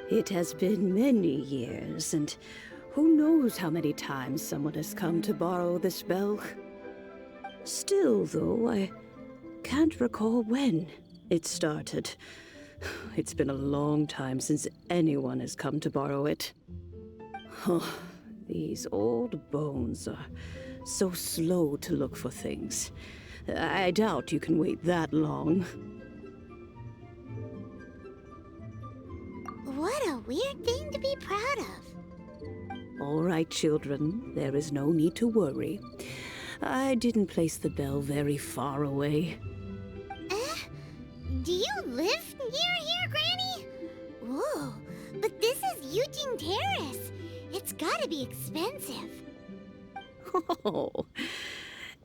It has been many years, and who knows how many times someone has come to borrow this bell. Still, though, I can't recall when it started. It's been a long time since anyone has come to borrow it. Oh, these old bones are so slow to look for things. I doubt you can wait that long. What a weird thing to be proud of. All right, children, there is no need to worry. I didn't place the bell very far away. Do you live near here, Granny? Whoa, but this is Yujing Terrace. It's gotta be expensive. Oh,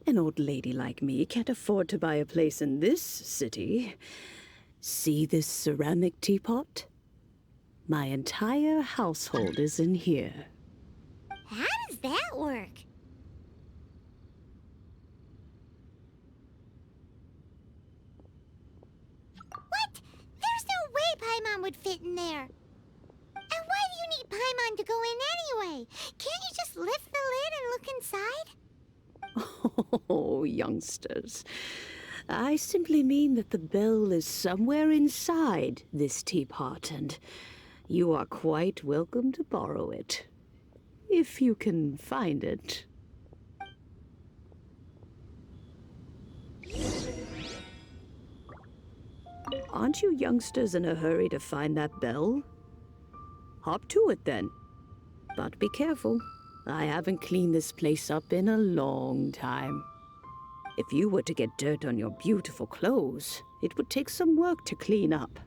an old lady like me can't afford to buy a place in this city. See this ceramic teapot? My entire household is in here. How does that work? What? There's no way Paimon would fit in there. And why do you need Paimon to go in anyway? Can't you just lift the lid and look inside? Oh, youngsters. I simply mean that the bell is somewhere inside this teapot, and you are quite welcome to borrow it. If you can find it. Aren't you youngsters in a hurry to find that bell? Hop to it then. But be careful. I haven't cleaned this place up in a long time. If you were to get dirt on your beautiful clothes, it would take some work to clean up.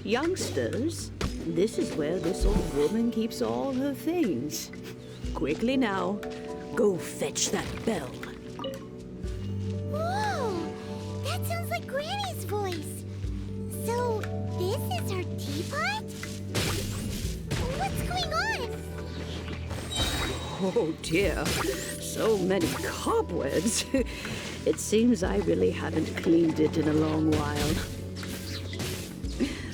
Youngsters, this is where this old woman keeps all her things. Quickly now, go fetch that bell. Whoa! That sounds like Granny's voice. So, this is her teapot? What's going on? Oh dear, so many cobwebs. It seems I really haven't cleaned it in a long while.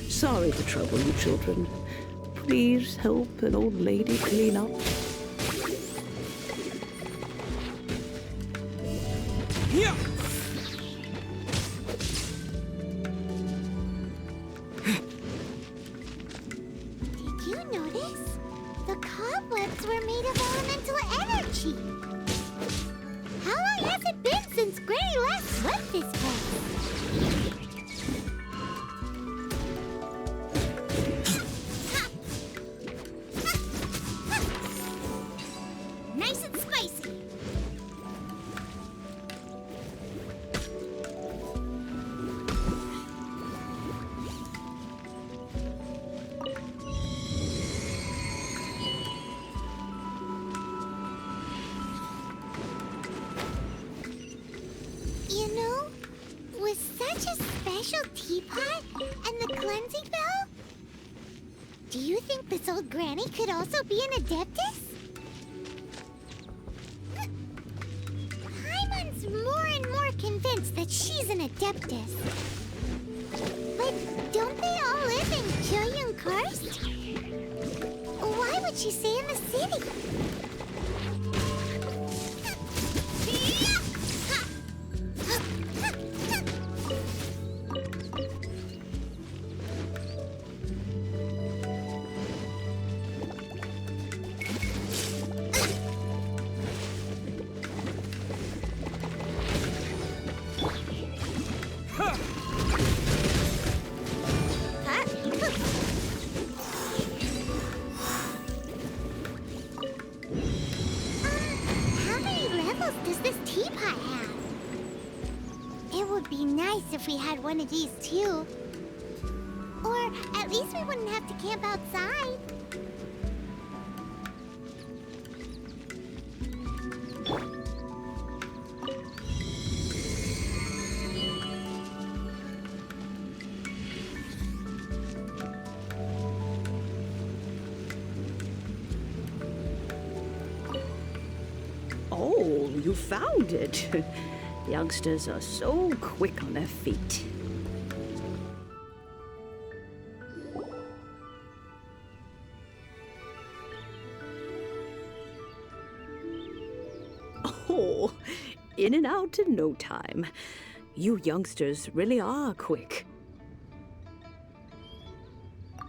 Sorry to trouble you, children. Please help an old lady clean up. Did you notice? The cobwebs were made of elemental energy. How long has it been since Granny last swept this place? Nice and spicy. You know, with such a special teapot and the cleansing bell, do you think this old granny could also be an Adeptus? Paimon's more and more convinced that she's an Adeptus. But don't they all live in Jueyun Karst? Why would she stay in the city? How many levels does this teapot have? It would be nice if we had one of these too. Or at least we wouldn't have to camp outside. Oh, you found it. Youngsters are so quick on their feet. Oh, in and out in no time. You youngsters really are quick.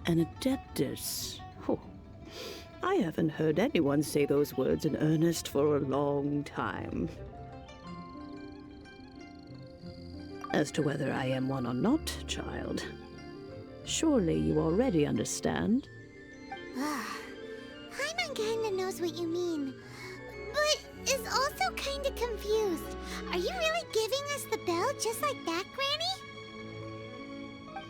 An Adeptus. Oh, I haven't heard anyone say those words in earnest for a long time. As to whether I am one or not, child, surely you already understand. Paimon kinda knows what you mean, but is also kinda confused. Are you really giving us the bell just like that, Granny?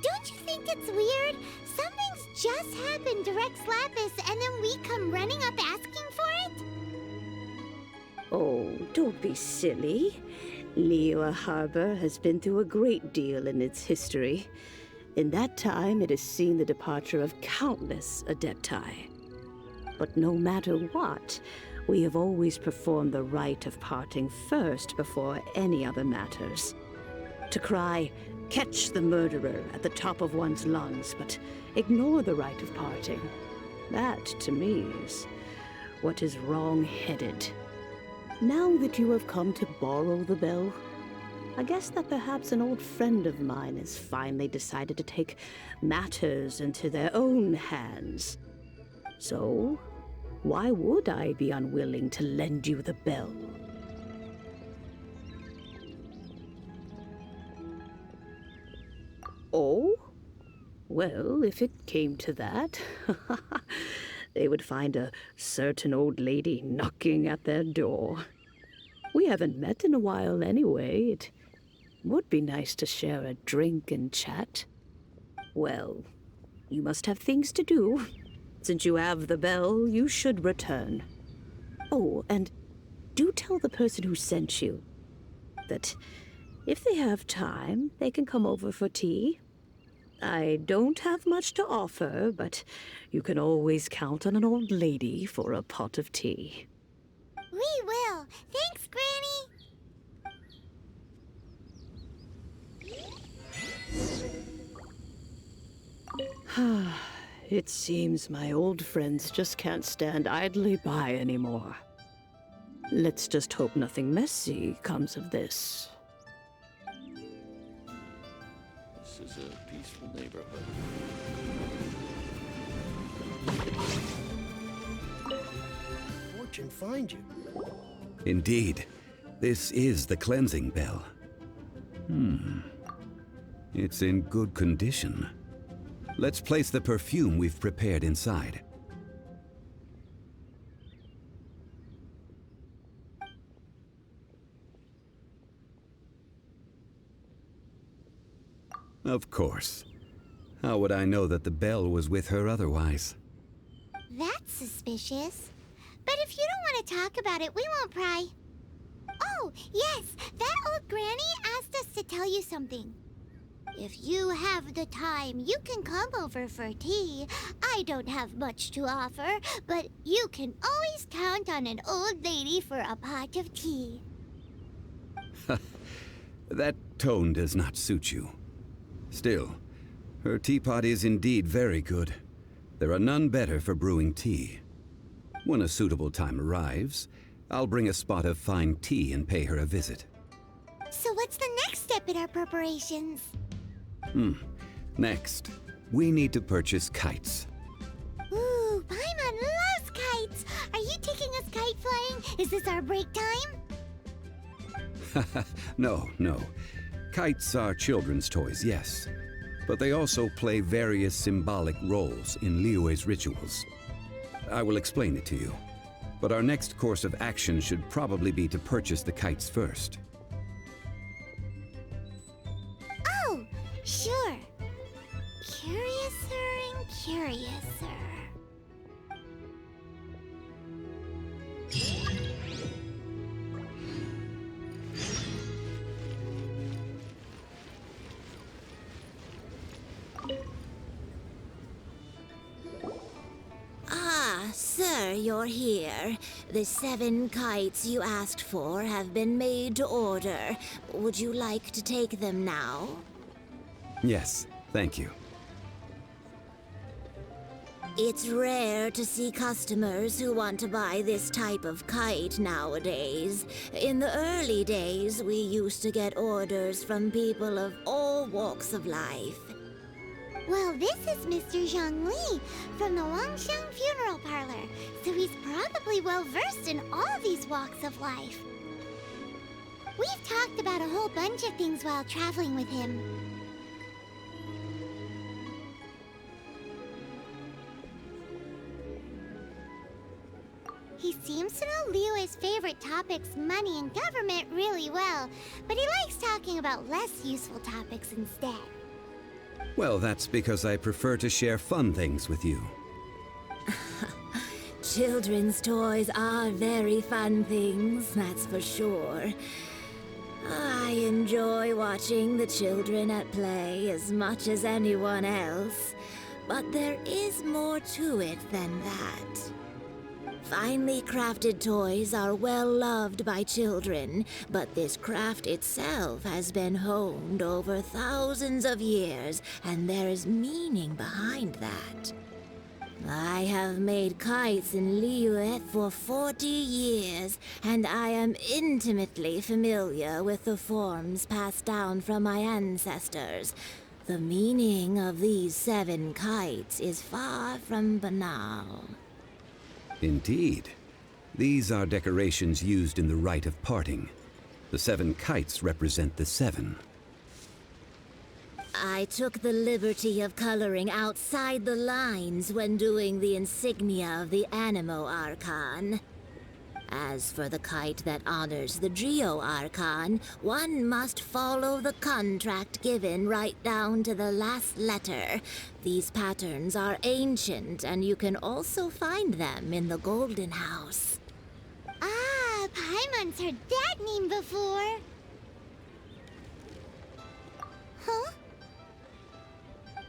Don't Don't you think it's weird? Something's just happened to Rex Lapis, and then we come running up asking for it? Oh, don't be silly. Liyue Harbor has been through a great deal in its history. In that time, it has seen the departure of countless Adepti. But no matter what, we have always performed the rite of parting first before any other matters. To cry, "Catch the murderer," at the top of one's lungs, but ignore the rite of parting. That, to me, is what is wrong-headed. Now that you have come to borrow the bell, I guess that perhaps an old friend of mine has finally decided to take matters into their own hands. So, why would I be unwilling to lend you the bell? Oh? Well, if it came to that, they would find a certain old lady knocking at their door. We haven't met in a while anyway. It would be nice to share a drink and chat. Well, you must have things to do. Since you have the bell, you should return. Oh, and do tell the person who sent you that if they have time, they can come over for tea. I don't have much to offer, but you can always count on an old lady for a pot of tea. We will. Thanks, Granny. It seems my old friends just can't stand idly by anymore. Let's just hope nothing messy comes of this. This is a peaceful neighborhood. Fortune find you. Indeed. This is the cleansing bell. It's in good condition. Let's place the perfume we've prepared inside. Of course. How would I know that the bell was with her otherwise? That's suspicious. But if you don't want to talk about it, we won't pry. Oh, yes, that old granny asked us to tell you something. If you have the time, you can come over for tea. I don't have much to offer, but you can always count on an old lady for a pot of tea. That tone does not suit you. Still, her teapot is indeed very good. There are none better for brewing tea. When a suitable time arrives, I'll bring a spot of fine tea and pay her a visit. So what's the next step in our preparations? Next, we need to purchase kites. Ooh, Paimon loves kites! Are you taking us kite flying? Is this our break time? No. Kites are children's toys, yes. But they also play various symbolic roles in Liyue's rituals. I will explain it to you. But our next course of action should probably be to purchase the kites first. Oh, sure. Curiouser and curiouser. Ah, sir, you're here. The 7 kites you asked for have been made to order. Would you like to take them now? Yes, thank you. It's rare to see customers who want to buy this type of kite nowadays. In the early days, we used to get orders from people of all walks of life. Well, this is Mr. Zhongli from the Wangsheng Funeral Parlor, so he's probably well-versed in all these walks of life. We've talked about a whole bunch of things while traveling with him. He seems to know Liyue's favorite topics, money and government, really well, but he likes talking about less useful topics instead. Well, that's because I prefer to share fun things with you. Children's toys are very fun things, that's for sure. I enjoy watching the children at play as much as anyone else, but there is more to it than that. Finely crafted toys are well loved by children, but this craft itself has been honed over thousands of years, and there is meaning behind that. I have made kites in Liyue for 40 years, and I am intimately familiar with the forms passed down from my ancestors. The meaning of these 7 kites is far from banal. Indeed. These are decorations used in the rite of parting. The 7 kites represent the 7. I took the liberty of coloring outside the lines when doing the insignia of the Animo Archon. As for the kite that honors the Geo Archon, one must follow the contract given right down to the last letter. These patterns are ancient, and you can also find them in the Golden House. Ah, Paimon's heard that name before. Huh?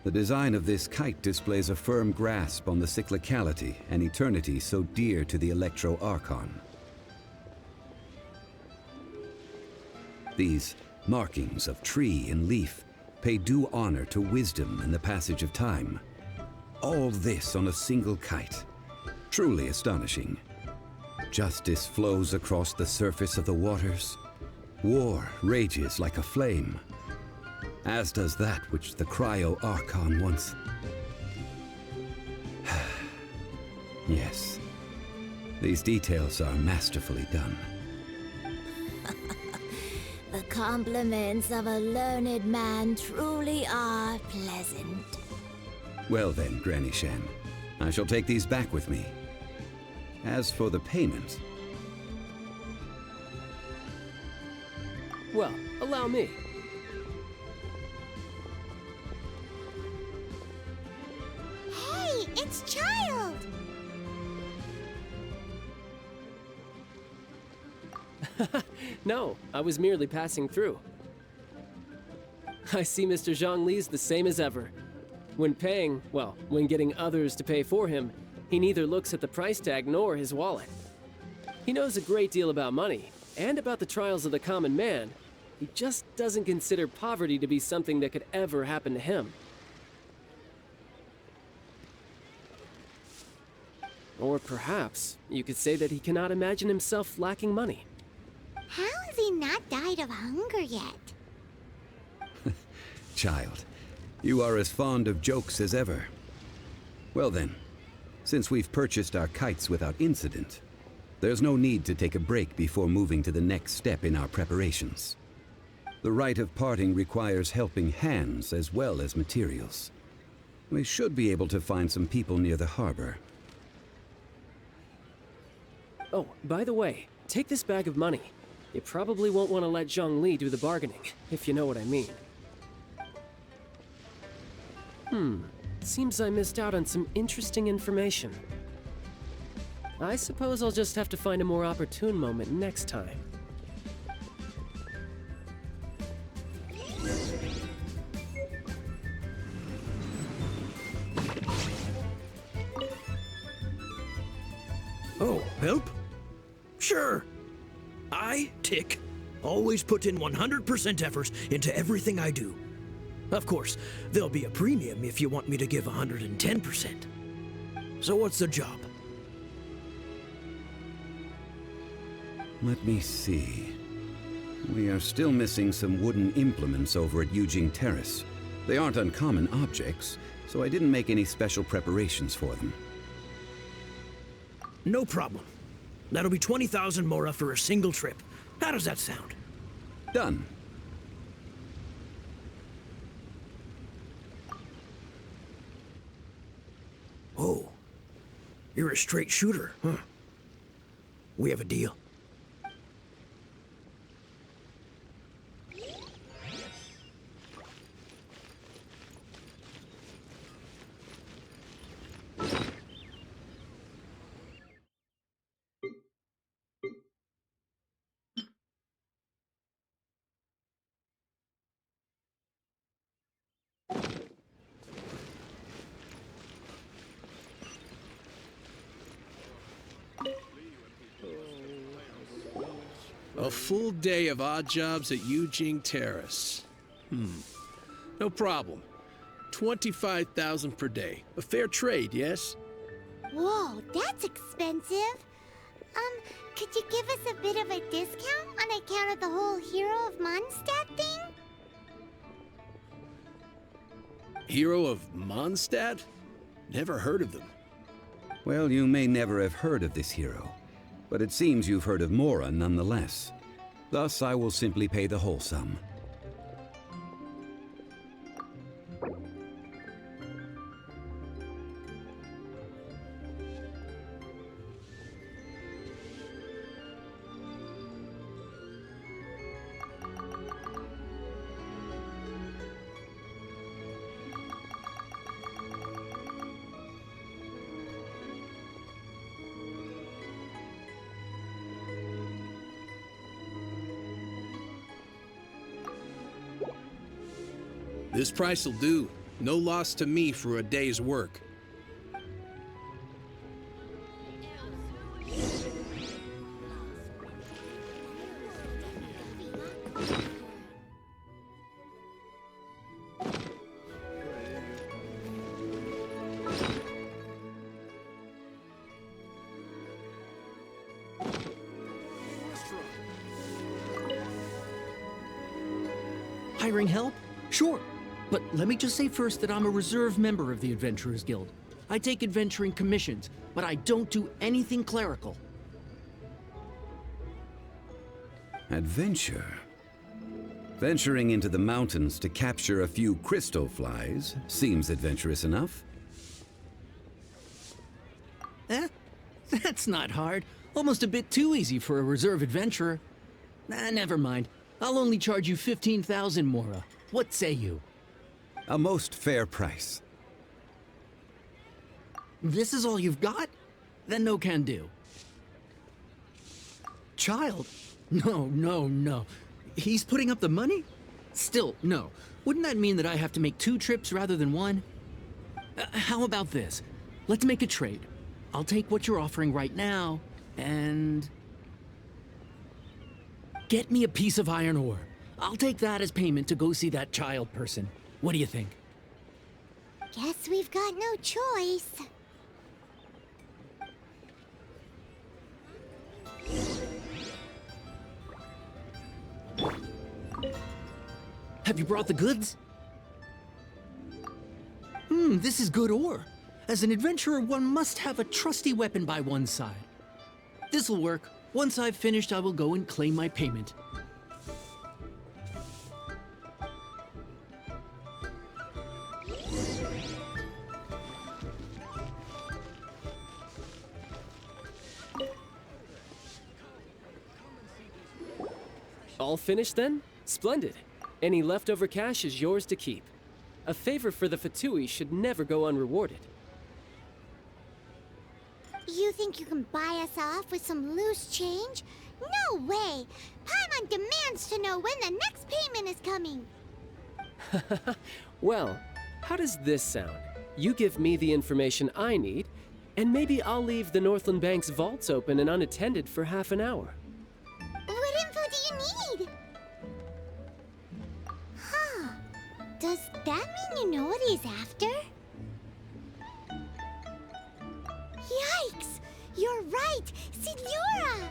The design of this kite displays a firm grasp on the cyclicality and eternity so dear to the Electro Archon. These markings of tree and leaf pay due honor to wisdom and the passage of time. All this on a single kite. Truly astonishing. Justice flows across the surface of the waters. War rages like a flame. As does that which the Cryo Archon once... Yes. These details are masterfully done. The compliments of a learned man truly are pleasant. Well then, Granny Shan, I shall take these back with me. As for the payment... Well, allow me. Hey, it's Childe! No, I was merely passing through. I see Mr. Zhongli's the same as ever. When paying, well, when getting others to pay for him, he neither looks at the price tag nor his wallet. He knows a great deal about money, and about the trials of the common man. He just doesn't consider poverty to be something that could ever happen to him. Or perhaps you could say that he cannot imagine himself lacking money. How has he not died of hunger yet? Child, you are as fond of jokes as ever. Well then, since we've purchased our kites without incident, there's no need to take a break before moving to the next step in our preparations. The rite of parting requires helping hands as well as materials. We should be able to find some people near the harbor. Oh, by the way, take this bag of money. You probably won't want to let Zhongli do the bargaining, if you know what I mean. Seems I missed out on some interesting information. I suppose I'll just have to find a more opportune moment next time. Oh, help? Sure. I, Tick, always put in 100% effort into everything I do. Of course, there'll be a premium if you want me to give 110%. So what's the job? Let me see. We are still missing some wooden implements over at Yujing Terrace. They aren't uncommon objects, so I didn't make any special preparations for them. No problem. That'll be 20,000 mora for a single trip. How does that sound? Done. Oh, you're a straight shooter, huh? We have a deal. A full day of odd jobs at Yujing Terrace. No problem. 25,000 per day. A fair trade, yes? Whoa, that's expensive. Could you give us a bit of a discount on account of the whole Hero of Mondstadt thing? Hero of Mondstadt? Never heard of them. Well, you may never have heard of this hero, but it seems you've heard of Mora nonetheless. Thus, I will simply pay the whole sum. This price'll do. No loss to me for a day's work. Hiring help? Sure. But let me just say first that I'm a reserve member of the Adventurers Guild. I take adventuring commissions, but I don't do anything clerical. Adventure? Venturing into the mountains to capture a few crystal flies seems adventurous enough. That's not hard. Almost a bit too easy for a reserve adventurer. Never mind. I'll only charge you 15,000 Mora. What say you? A most fair price. This is all you've got? Then no can do. Childe? No. He's putting up the money? Still, no. Wouldn't that mean that I have to make 2 trips rather than 1? How about this? Let's make a trade. I'll take what you're offering right now, and... get me a piece of iron ore. I'll take that as payment to go see that Childe person. What do you think? Guess we've got no choice. Have you brought the goods? This is good ore. As an adventurer, one must have a trusty weapon by one's side. This'll work. Once I've finished, I will go and claim my payment. All finished then? Splendid. Any leftover cash is yours to keep. A favor for the Fatui should never go unrewarded. You think you can buy us off with some loose change? No way! Paimon demands to know when the next payment is coming! Well, how does this sound? You give me the information I need, and maybe I'll leave the Northland Bank's vaults open and unattended for half an hour. What info do you need? Huh. Does that mean you know what he's after? Yikes! You're right! Signora!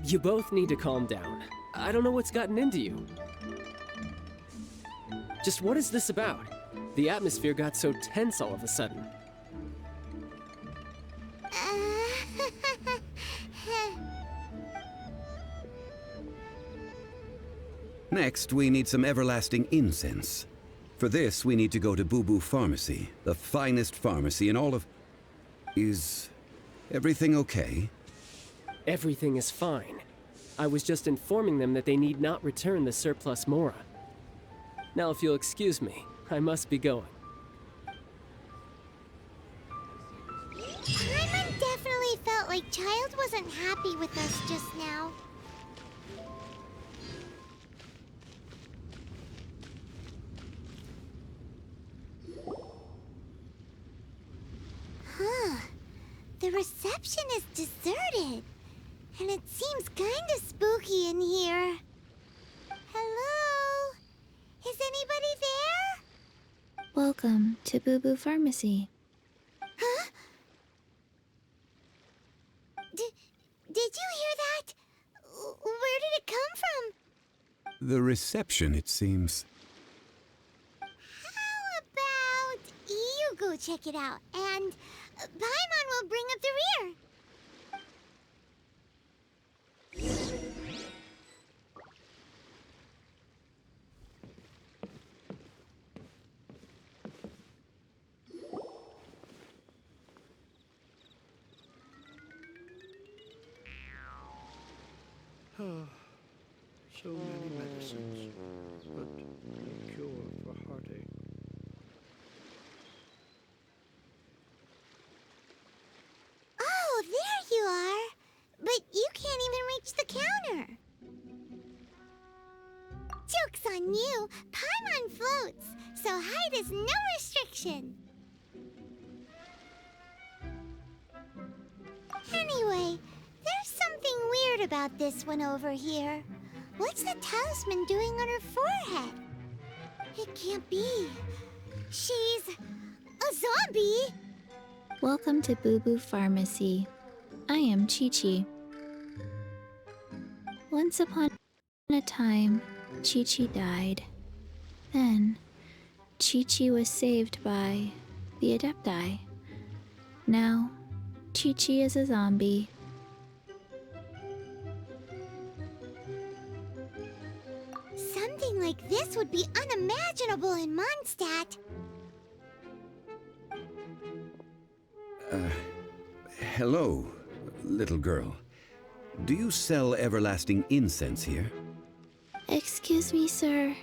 You both need to calm down. I don't know what's gotten into you. Just what is this about? The atmosphere got so tense all of a sudden. Next, we need some everlasting incense. For this, we need to go to Boo Boo Pharmacy, the finest pharmacy in all of... Is everything okay? Everything is fine. I was just informing them that they need not return the surplus Mora. Now, if you'll excuse me, I must be going. Paimon definitely felt like Childe wasn't happy with us just now. Huh. The reception is deserted. And it seems kinda spooky in here. Hello? Is anybody there? Welcome to Boo Boo Pharmacy. Huh? Did you hear that? Where did it come from? The reception, it seems. How about you go check it out, and Paimon will bring up the rear. So many medicines, but no cure for heartache. Oh, there you are! But you can't even reach the counter. Joke's on you! Paimon floats, so height is no restriction. Anyway, there's something weird about this one over here. What's the talisman doing on her forehead? It can't be. She's a zombie! Welcome to Boo Boo Pharmacy. I am Chi-Chi. Once upon a time, Chi-Chi died. Then, Chi-Chi was saved by the Adepti. Now, Chi-Chi is a zombie. Something like this would be unimaginable in Mondstadt. Hello, little girl. Do you sell everlasting incense here? Excuse me, sir.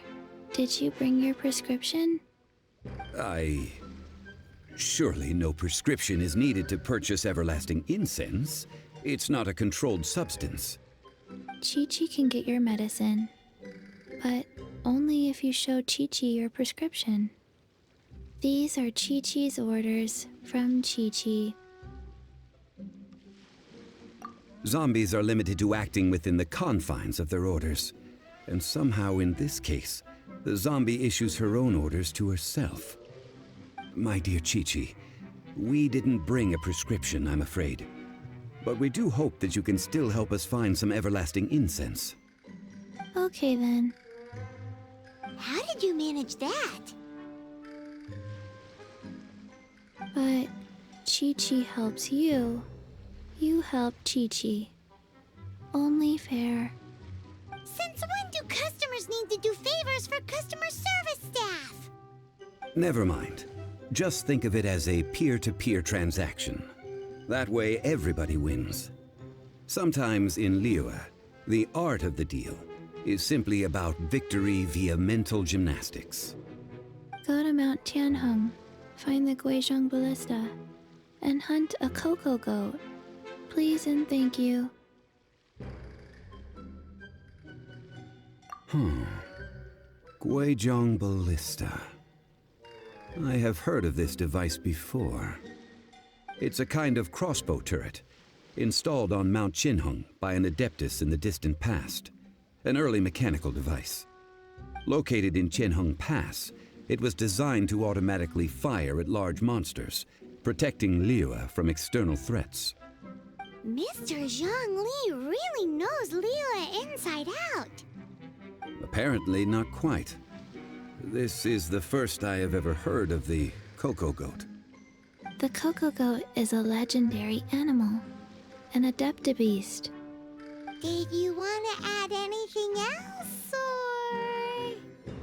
Did you bring your prescription? Surely no prescription is needed to purchase everlasting incense. It's not a controlled substance. Chi-Chi can get your medicine, but only if you show Chi-Chi your prescription. These are Chi-Chi's orders from Chi-Chi. Zombies are limited to acting within the confines of their orders. And somehow in this case, the zombie issues her own orders to herself. My dear Chi-Chi, we didn't bring a prescription, I'm afraid. But we do hope that you can still help us find some everlasting incense. Okay then. How did you manage that? But Chi-Chi helps you. You help Chi-Chi. Only fair. Since when do customers need to do favors for customer service staff? Never mind. Just think of it as a peer-to-peer transaction. That way everybody wins. Sometimes in Liyue, the art of the deal is simply about victory via mental gymnastics. Go to Mount Tianheng, find the Guizhong Ballista, and hunt a cocoa goat. Please and thank you. Guizhong Ballista. I have heard of this device before. It's a kind of crossbow turret, installed on Mount Tianheng by an Adeptus in the distant past. An early mechanical device. Located in Tianheng Pass, it was designed to automatically fire at large monsters, protecting Liyue from external threats. Mr. Zhongli really knows Liyue inside out. Apparently not quite. This is the first I have ever heard of the cocoa goat. The cocoa goat is a legendary animal, an Adepti beast. Did you want to add anything else, or...?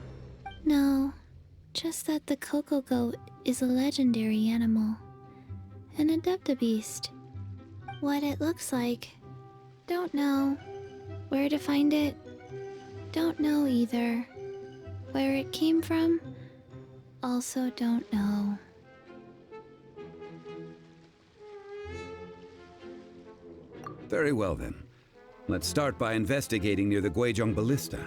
No, just that the cocoa goat is a legendary animal, an Adepti beast. What it looks like, don't know. Where to find it, don't know either. Where it came from, also don't know. Very well then. Let's start by investigating near the Guizhong Ballista.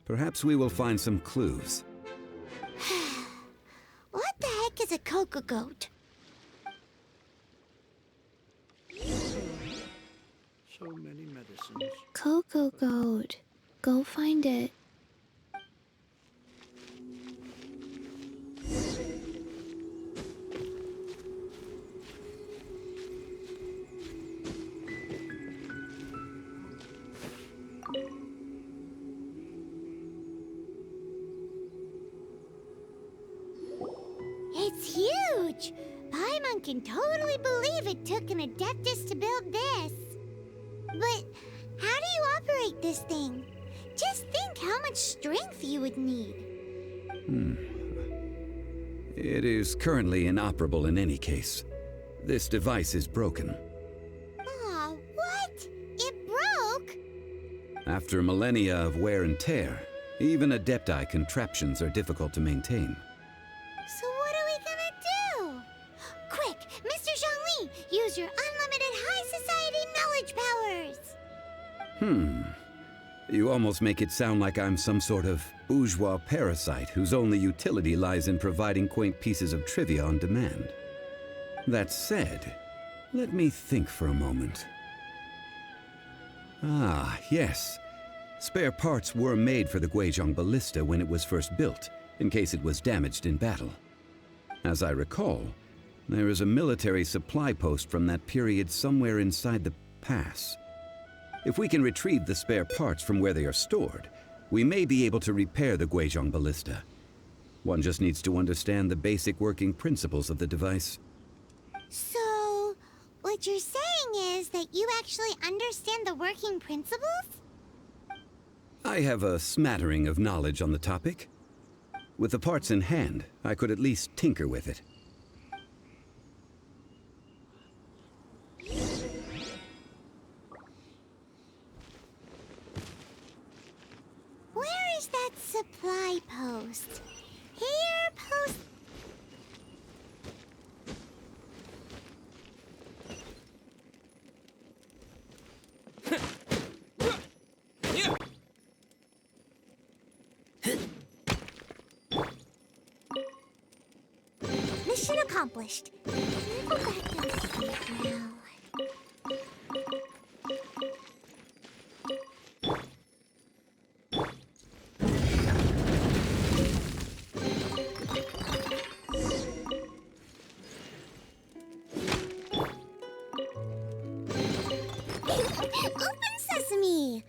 Perhaps we will find some clues. What the heck is a cocoa goat? So many medicines. Cocoa Goat. Go find it. It's huge! Paimon can totally believe it took an Adeptus to build this. But how do you operate this thing? Just think how much strength you would need. It is currently inoperable in any case. This device is broken. Aw, what? It broke? After millennia of wear and tear, even Adepti contraptions are difficult to maintain. So what are we gonna do? Quick, Mr. Zhongli, use your unlimited high society knowledge powers! You almost make it sound like I'm some sort of bourgeois parasite whose only utility lies in providing quaint pieces of trivia on demand. That said, let me think for a moment. Ah, yes. Spare parts were made for the Guizhong Ballista when it was first built, in case it was damaged in battle. As I recall, there is a military supply post from that period somewhere inside the pass. If we can retrieve the spare parts from where they are stored, we may be able to repair the Guizhong Ballista. One just needs to understand the basic working principles of the device. So, what you're saying is that you actually understand the working principles? I have a smattering of knowledge on the topic. With the parts in hand, I could at least tinker with it. Where is that supply post? Here, post... Mission accomplished. Can you go back and sleep now? Open sesame!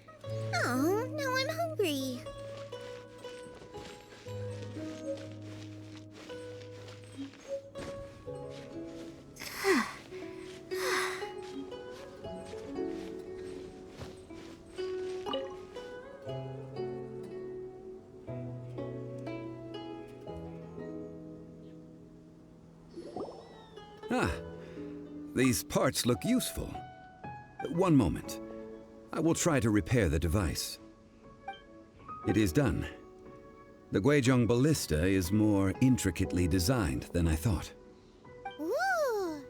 Oh, now I'm hungry. Ah, these parts look useful. One moment. I will try to repair the device. It is done. The Guizhong Ballista is more intricately designed than I thought. Ooh!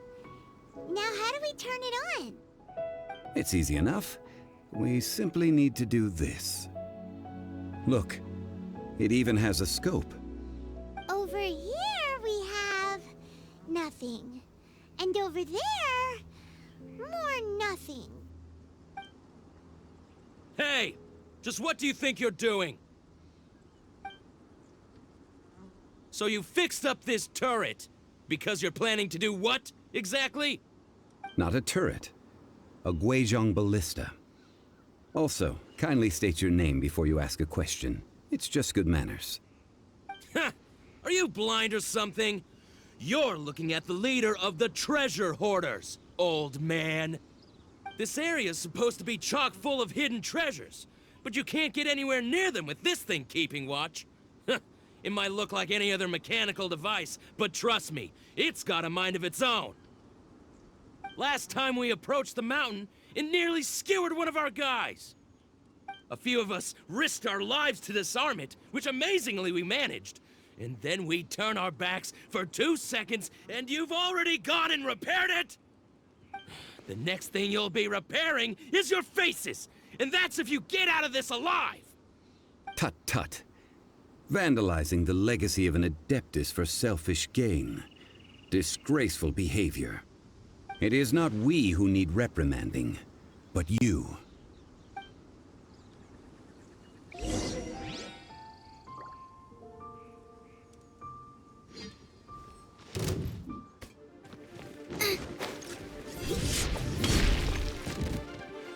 Now how do we turn it on? It's easy enough. We simply need to do this. Look, it even has a scope. Over here we have... nothing. And over there... more nothing. Hey! Just what do you think you're doing? So you fixed up this turret because you're planning to do what, exactly? Not a turret. A Guizhong Ballista. Also, kindly state your name before you ask a question. It's just good manners. Ha! Are you blind or something? You're looking at the leader of the treasure hoarders, old man. This area's supposed to be chock full of hidden treasures, but you can't get anywhere near them with this thing keeping watch. It might look like any other mechanical device, but trust me, it's got a mind of its own. Last time we approached the mountain, it nearly skewered one of our guys. A few of us risked our lives to disarm it, which amazingly we managed. And then we turn our backs for 2 seconds, and you've already gone and repaired it? The next thing you'll be repairing is your faces, and that's if you get out of this alive! Tut tut. Vandalizing the legacy of an Adeptus for selfish gain. Disgraceful behavior. It is not we who need reprimanding. but you.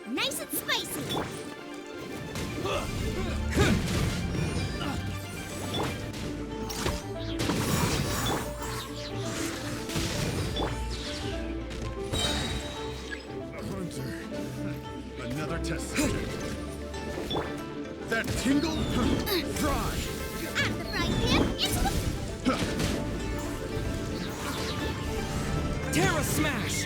Nice and spicy. Another test subject. That tingle? Dry. Out of the frying pan into the... Terra Smash!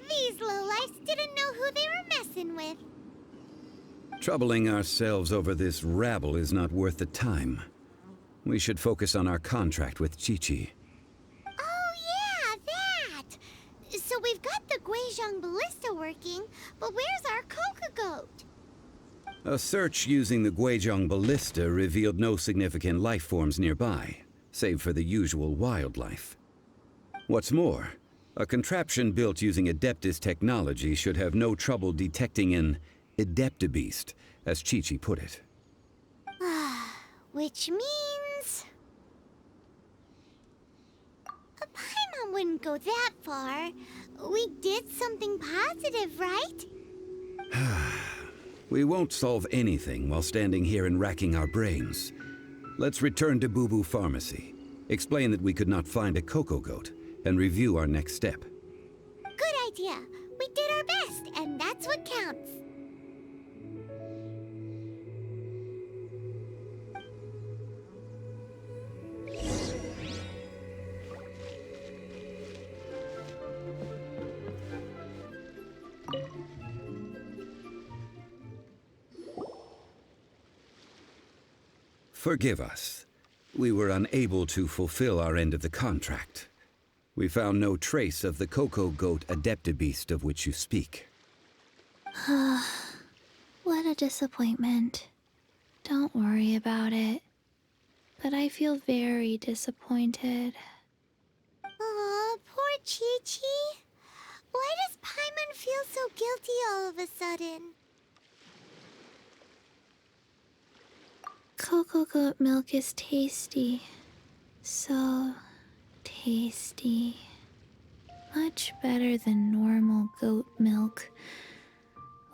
These lowlifes didn't know who they were messing with. Troubling ourselves over this rabble is not worth the time. We should focus on our contract with Chi-Chi. Oh yeah, that! So we've got the Guizhong ballista working, but where's our coca goat? A search using the Guizhong ballista revealed no significant life forms nearby, save for the usual wildlife. What's more, a contraption built using Adeptis technology should have no trouble detecting an Adepti-beast, as Chi-Chi put it. Which means... Paimon wouldn't go that far. We did something positive, right? We won't solve anything while standing here and racking our brains. Let's return to Boo Boo Pharmacy, explain that we could not find a cocoa goat, and review our next step. Good idea. We did our best, and that's what counts. Forgive us. We were unable to fulfill our end of the contract. We found no trace of the cocoa goat Adepti-beast of which you speak. What a disappointment. Don't worry about it. But I feel very disappointed. Aw, poor Chi-Chi. Why does Paimon feel so guilty all of a sudden? Cocoa goat milk is tasty. So tasty. Much better than normal goat milk.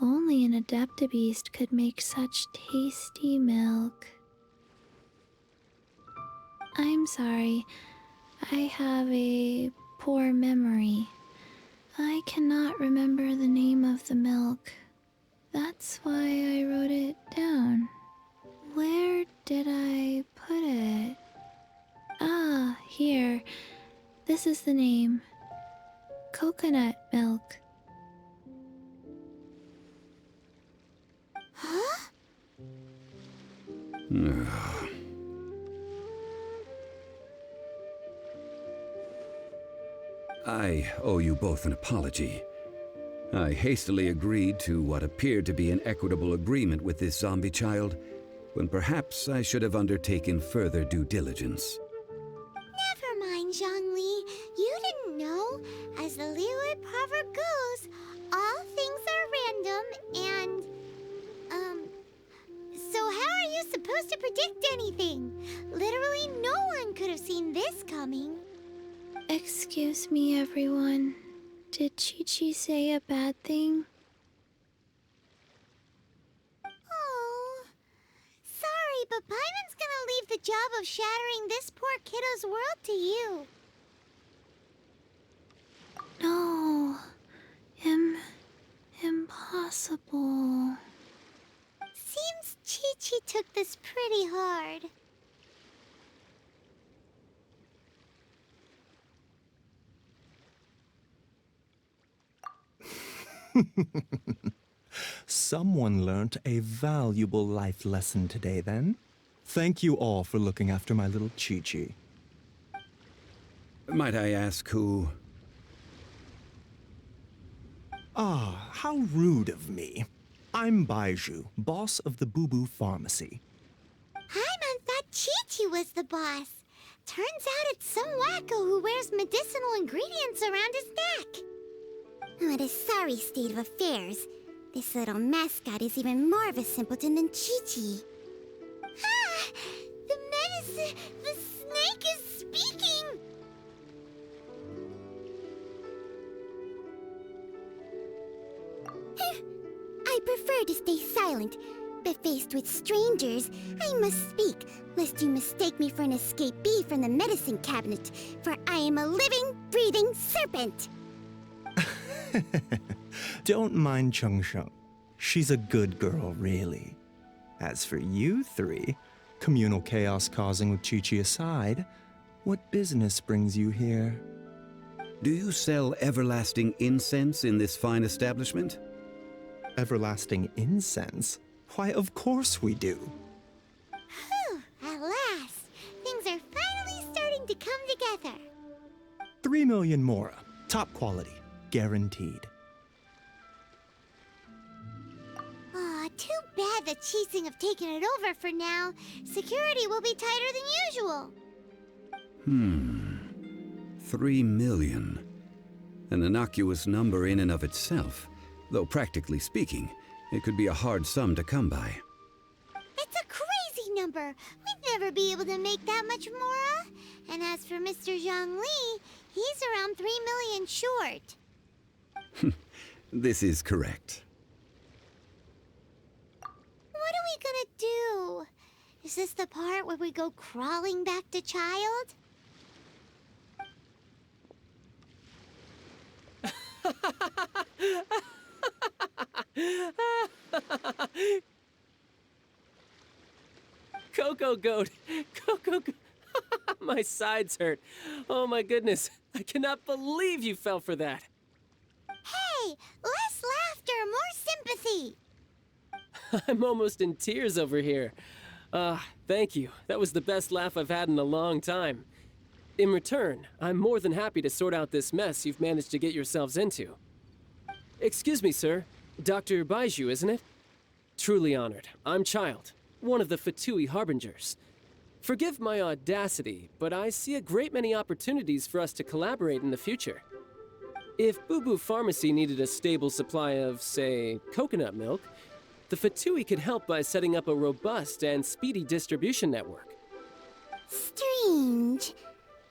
Only an Adepti-beast could make such tasty milk. I'm sorry. I have a poor memory. I cannot remember the name of the milk. That's why I wrote it down. Where did I put it? Ah, here. This is the name. Coconut milk. Huh? I owe you both an apology. I hastily agreed to what appeared to be an equitable agreement with this zombie child, when perhaps I should have undertaken further due diligence. Never mind, Zhongli. You didn't know. As the Liyue proverb goes, all things are random and... So how are you supposed to predict anything? Literally no one could have seen this coming. Excuse me, everyone. Did Chi-Chi say a bad thing? Oh, sorry, but Paimon's gonna leave the job of shattering this poor kiddo's world to you. No. Impossible. Seems Chi-Chi took this pretty hard. Someone learnt a valuable life lesson today, then. Thank you all for looking after my little Chi-Chi. Might I ask who... Ah, how rude of me. I'm Baiju, boss of the Boo Boo Pharmacy. Paimon thought Chi-Chi was the boss. Turns out it's some wacko who wears medicinal ingredients around his neck. What a sorry state of affairs. This little mascot is even more of a simpleton than Chi-Chi. Ah! The medicine... The snake is speaking! I prefer to stay silent, but faced with strangers, I must speak, lest you mistake me for an escapee from the medicine cabinet, for I am a living, breathing serpent! Don't mind Chung Sheng. She's a good girl, really. As for you three, communal chaos causing with Chi-Chi aside, what business brings you here? Do you sell everlasting incense in this fine establishment? Everlasting incense? Why, of course we do. Whew, at last! Things are finally starting to come together. 3 million mora. Top quality. Guaranteed. Aw, too bad the Chising have taken it over for now. Security will be tighter than usual. 3 million. An innocuous number in and of itself, though practically speaking, it could be a hard sum to come by. It's a crazy number. We'd never be able to make that much mora. And as for Mr. Zhongli, he's around 3 million short. This is correct. What are we gonna do? Is this the part where we go crawling back to Childe? Coco Goat! Coco Goat! My sides hurt. Oh my goodness. I cannot believe you fell for that. Hey, less laughter, more sympathy. I'm almost in tears over here. Thank you. That was the best laugh I've had in a long time. In return, I'm more than happy to sort out this mess you've managed to get yourselves into. Excuse me, sir. Dr. Baiju, isn't it? Truly honored. I'm Childe, one of the Fatui Harbingers. Forgive my audacity, but I see a great many opportunities for us to collaborate in the future. If Boo Boo Pharmacy needed a stable supply of, say, coconut milk, the Fatui could help by setting up a robust and speedy distribution network. Strange.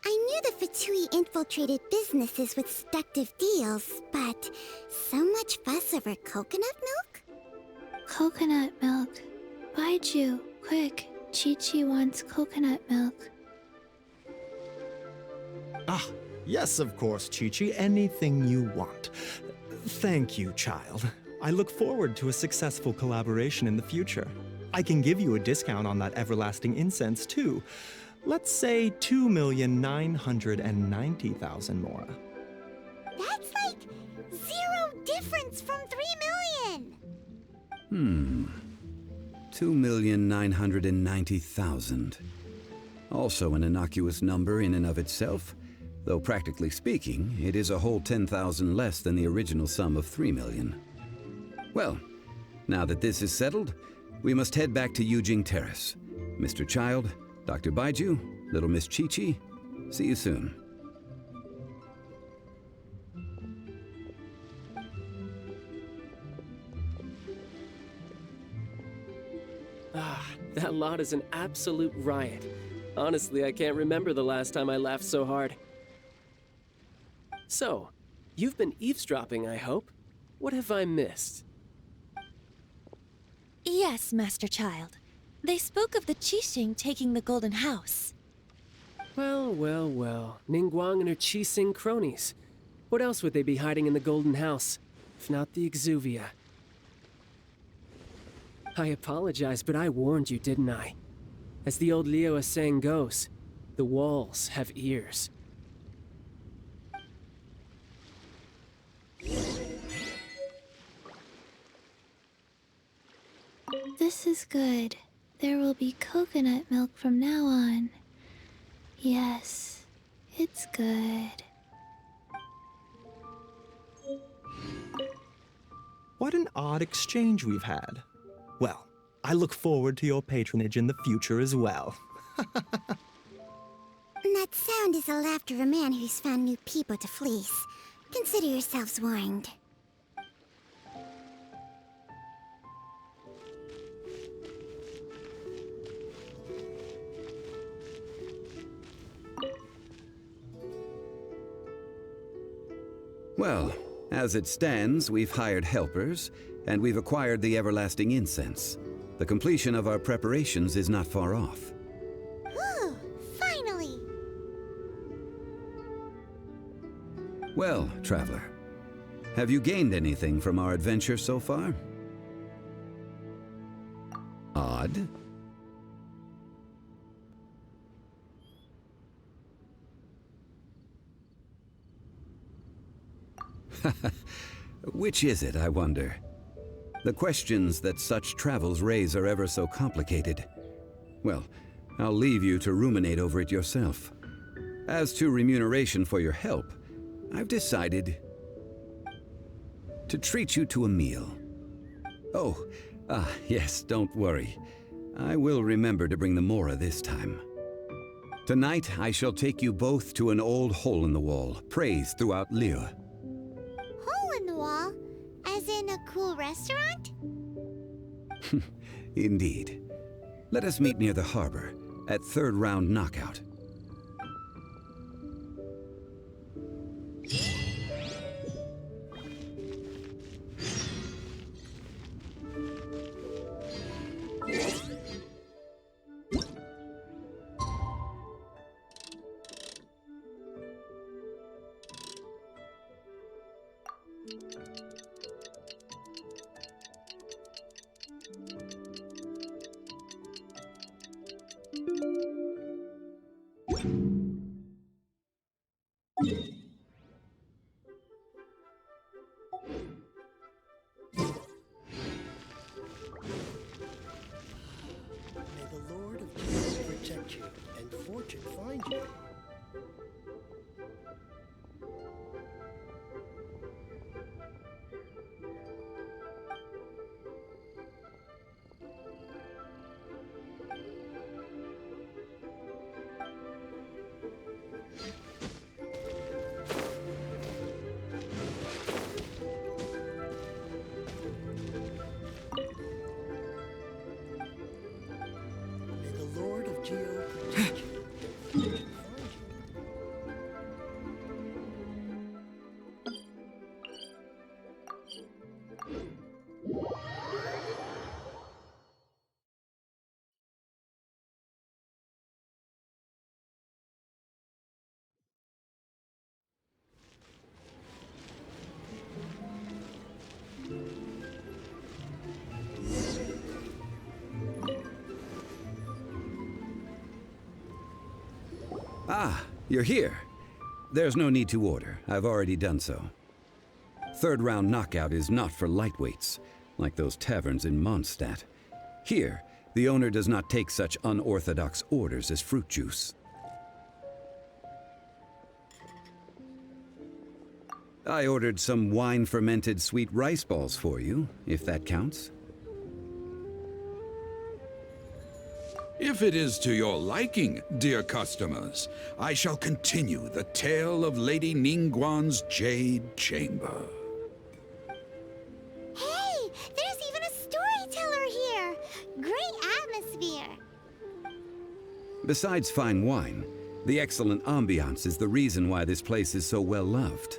I knew the Fatui infiltrated businesses with seductive deals, but so much fuss over coconut milk? Coconut milk. Baiju, quick. Chi-Chi wants coconut milk. Ah, yes, of course, Chi-Chi. Anything you want. Thank you, child. I look forward to a successful collaboration in the future. I can give you a discount on that everlasting incense, too. Let's say 2,990,000 mora. That's like 0 difference from 3 million! 2,990,000. Also an innocuous number in and of itself, though practically speaking, it is a whole 10,000 less than the original sum of 3 million. Well, now that this is settled, we must head back to Yujing Terrace. Mr. Childe, Dr. Baiju, Little Miss Chi-Chi, see you soon. That lot is an absolute riot. Honestly, I can't remember the last time I laughed so hard. So, you've been eavesdropping, I hope? What have I missed? Yes, Master Childe. They spoke of the Qixing taking the Golden House. Well, well, well. Ningguang and her Qixing cronies. What else would they be hiding in the Golden House, if not the Exuvia? I apologize, but I warned you, didn't I? As the old Liyue saying goes, the walls have ears. This is good. There will be coconut milk from now on. Yes, it's good. What an odd exchange we've had. Well, I look forward to your patronage in the future as well. That sound is the laughter of a man who's found new people to fleece. Consider yourselves warned. Well, as it stands, we've hired helpers, and we've acquired the everlasting incense. The completion of our preparations is not far off. Whew, finally! Well, traveler, have you gained anything from our adventure so far? Odd. Which is it, I wonder? The questions that such travels raise are ever so complicated. Well, I'll leave you to ruminate over it yourself. As to remuneration for your help, I've decided to treat you to a meal. Oh, yes, don't worry. I will remember to bring the Mora this time. Tonight, I shall take you both to an old hole-in-the-wall, praised throughout Liyue. Hole in the wall? As in a cool restaurant? Indeed. Let us meet near the harbor, at third round knockout. Ah, you're here. There's no need to order. I've already done so. Third round knockout is not for lightweights, like those taverns in Mondstadt. Here, the owner does not take such unorthodox orders as fruit juice. I ordered some wine-fermented sweet rice balls for you, if that counts. If it is to your liking, dear customers, I shall continue the tale of Lady Ningguang's Jade Chamber. Hey, there's even a storyteller here! Great atmosphere! Besides fine wine, the excellent ambiance is the reason why this place is so well loved.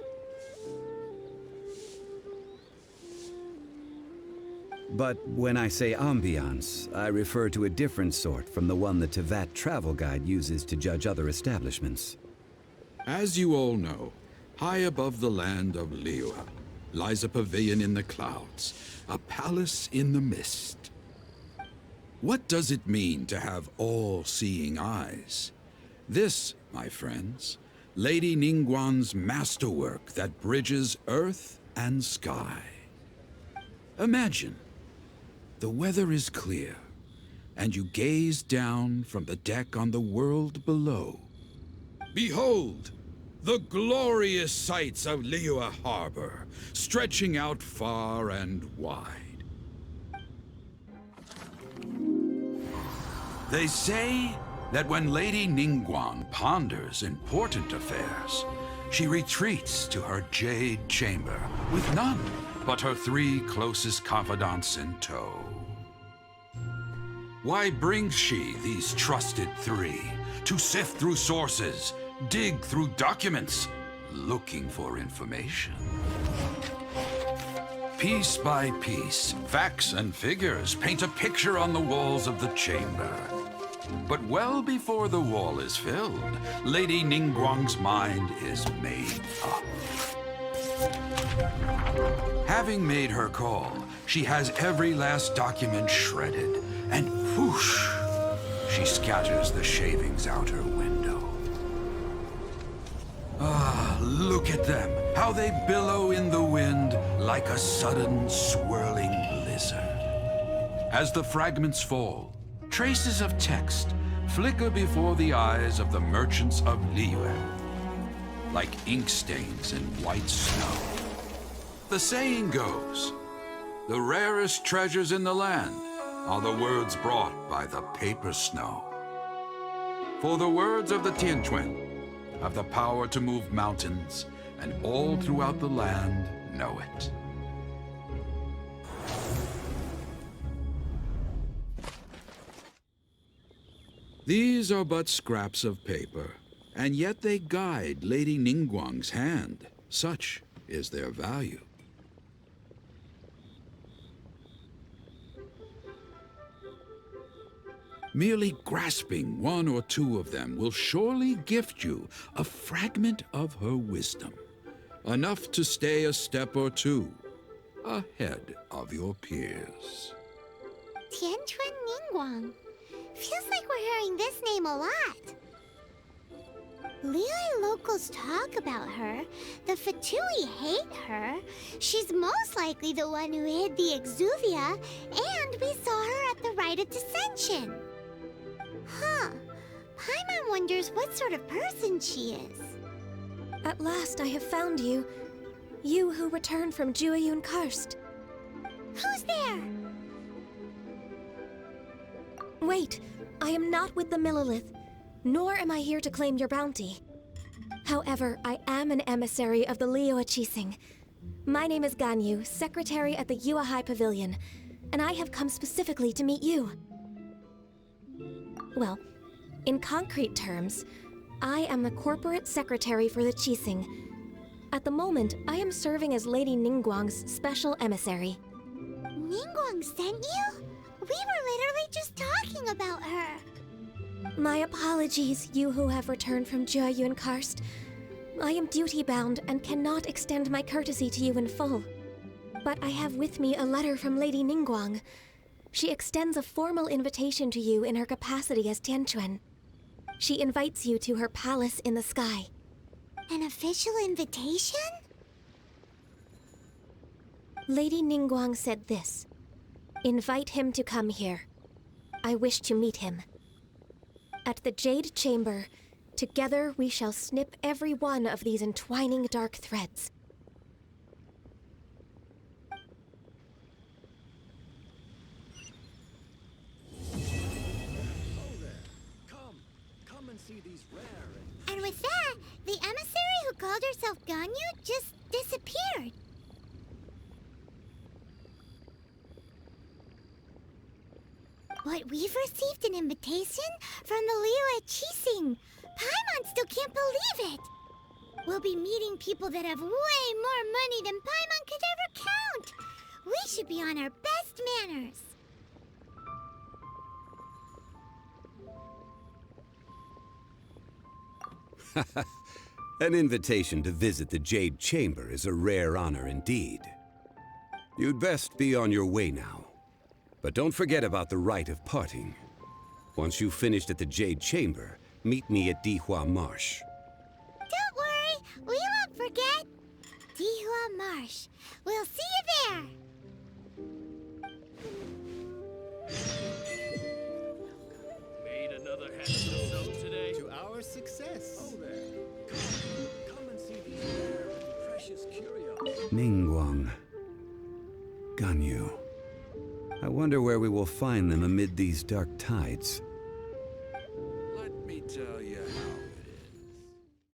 But when I say ambiance, I refer to a different sort from the one the Tevat travel guide uses to judge other establishments. As you all know, high above the land of Liyue lies a pavilion in the clouds, a palace in the mist. What does it mean to have all-seeing eyes? This, my friends, Lady Ningguang's masterwork that bridges earth and sky. Imagine. The weather is clear, and you gaze down from the deck on the world below. Behold, the glorious sights of Liyue Harbor, stretching out far and wide. They say that when Lady Ningguang ponders important affairs, she retreats to her jade chamber with none but her 3 closest confidants in tow. Why brings she these trusted 3 to sift through sources, dig through documents, looking for information? Piece by piece, facts and figures paint a picture on the walls of the chamber. But well before the wall is filled, Lady Ningguang's mind is made up. Having made her call, she has every last document shredded, and whoosh, she scatters the shavings out her window. Ah, look at them, how they billow in the wind like a sudden swirling blizzard. As the fragments fall, traces of text flicker before the eyes of the merchants of Liyue, like ink stains in white snow. The saying goes, the rarest treasures in the land are the words brought by the paper snow. For the words of the Tianquan have the power to move mountains, and all throughout the land know it. These are but scraps of paper, and yet they guide Lady Ningguang's hand. Such is their value. Merely grasping 1 or 2 of them will surely gift you a fragment of her wisdom, enough to stay a step or 2 ahead of your peers. Tianquan Ningguang. Feels like we're hearing this name a lot. Liyue locals talk about her. The Fatui hate her. She's most likely the one who hid the exuvia, and we saw her at the Rite of Dissension. Huh. Paimon wonders what sort of person she is. At last I have found you. You who returned from Jueyun Karst. Who's there? Wait, I am not with the Millelith, nor am I here to claim your bounty. However, I am an emissary of the Liyue Chising. My name is Ganyu, secretary at the Liuli Pavilion, and I have come specifically to meet you. Well, in concrete terms, I am the corporate secretary for the Chising. At the moment, I am serving as Lady Ningguang's special emissary. Ningguang sent you? We were literally just talking about her. My apologies, you who have returned from Jueyun Karst. I am duty-bound and cannot extend my courtesy to you in full. But I have with me a letter from Lady Ningguang. She extends a formal invitation to you in her capacity as Tianquan. She invites you to her palace in the sky. An official invitation? Lady Ningguang said this. Invite him to come here. I wish to meet him. At the Jade Chamber, together we shall snip every one of these entwining dark threads. And with that, the emissary who called herself Ganyu just disappeared. What, we've received an invitation from the Liyue Chising. Paimon still can't believe it. We'll be meeting people that have way more money than Paimon could ever count. We should be on our best manners. An invitation to visit the Jade Chamber is a rare honor indeed. You'd best be on your way now. But don't forget about the rite of parting. Once you've finished at the Jade Chamber, meet me at Dihua Marsh. Don't worry, we won't forget. Dihua Marsh. We'll see you there. Made another hat so today. To our success. Oh there. Come and see these rare and precious curios. Ningguang. Ganyu. I wonder where we will find them amid these dark tides.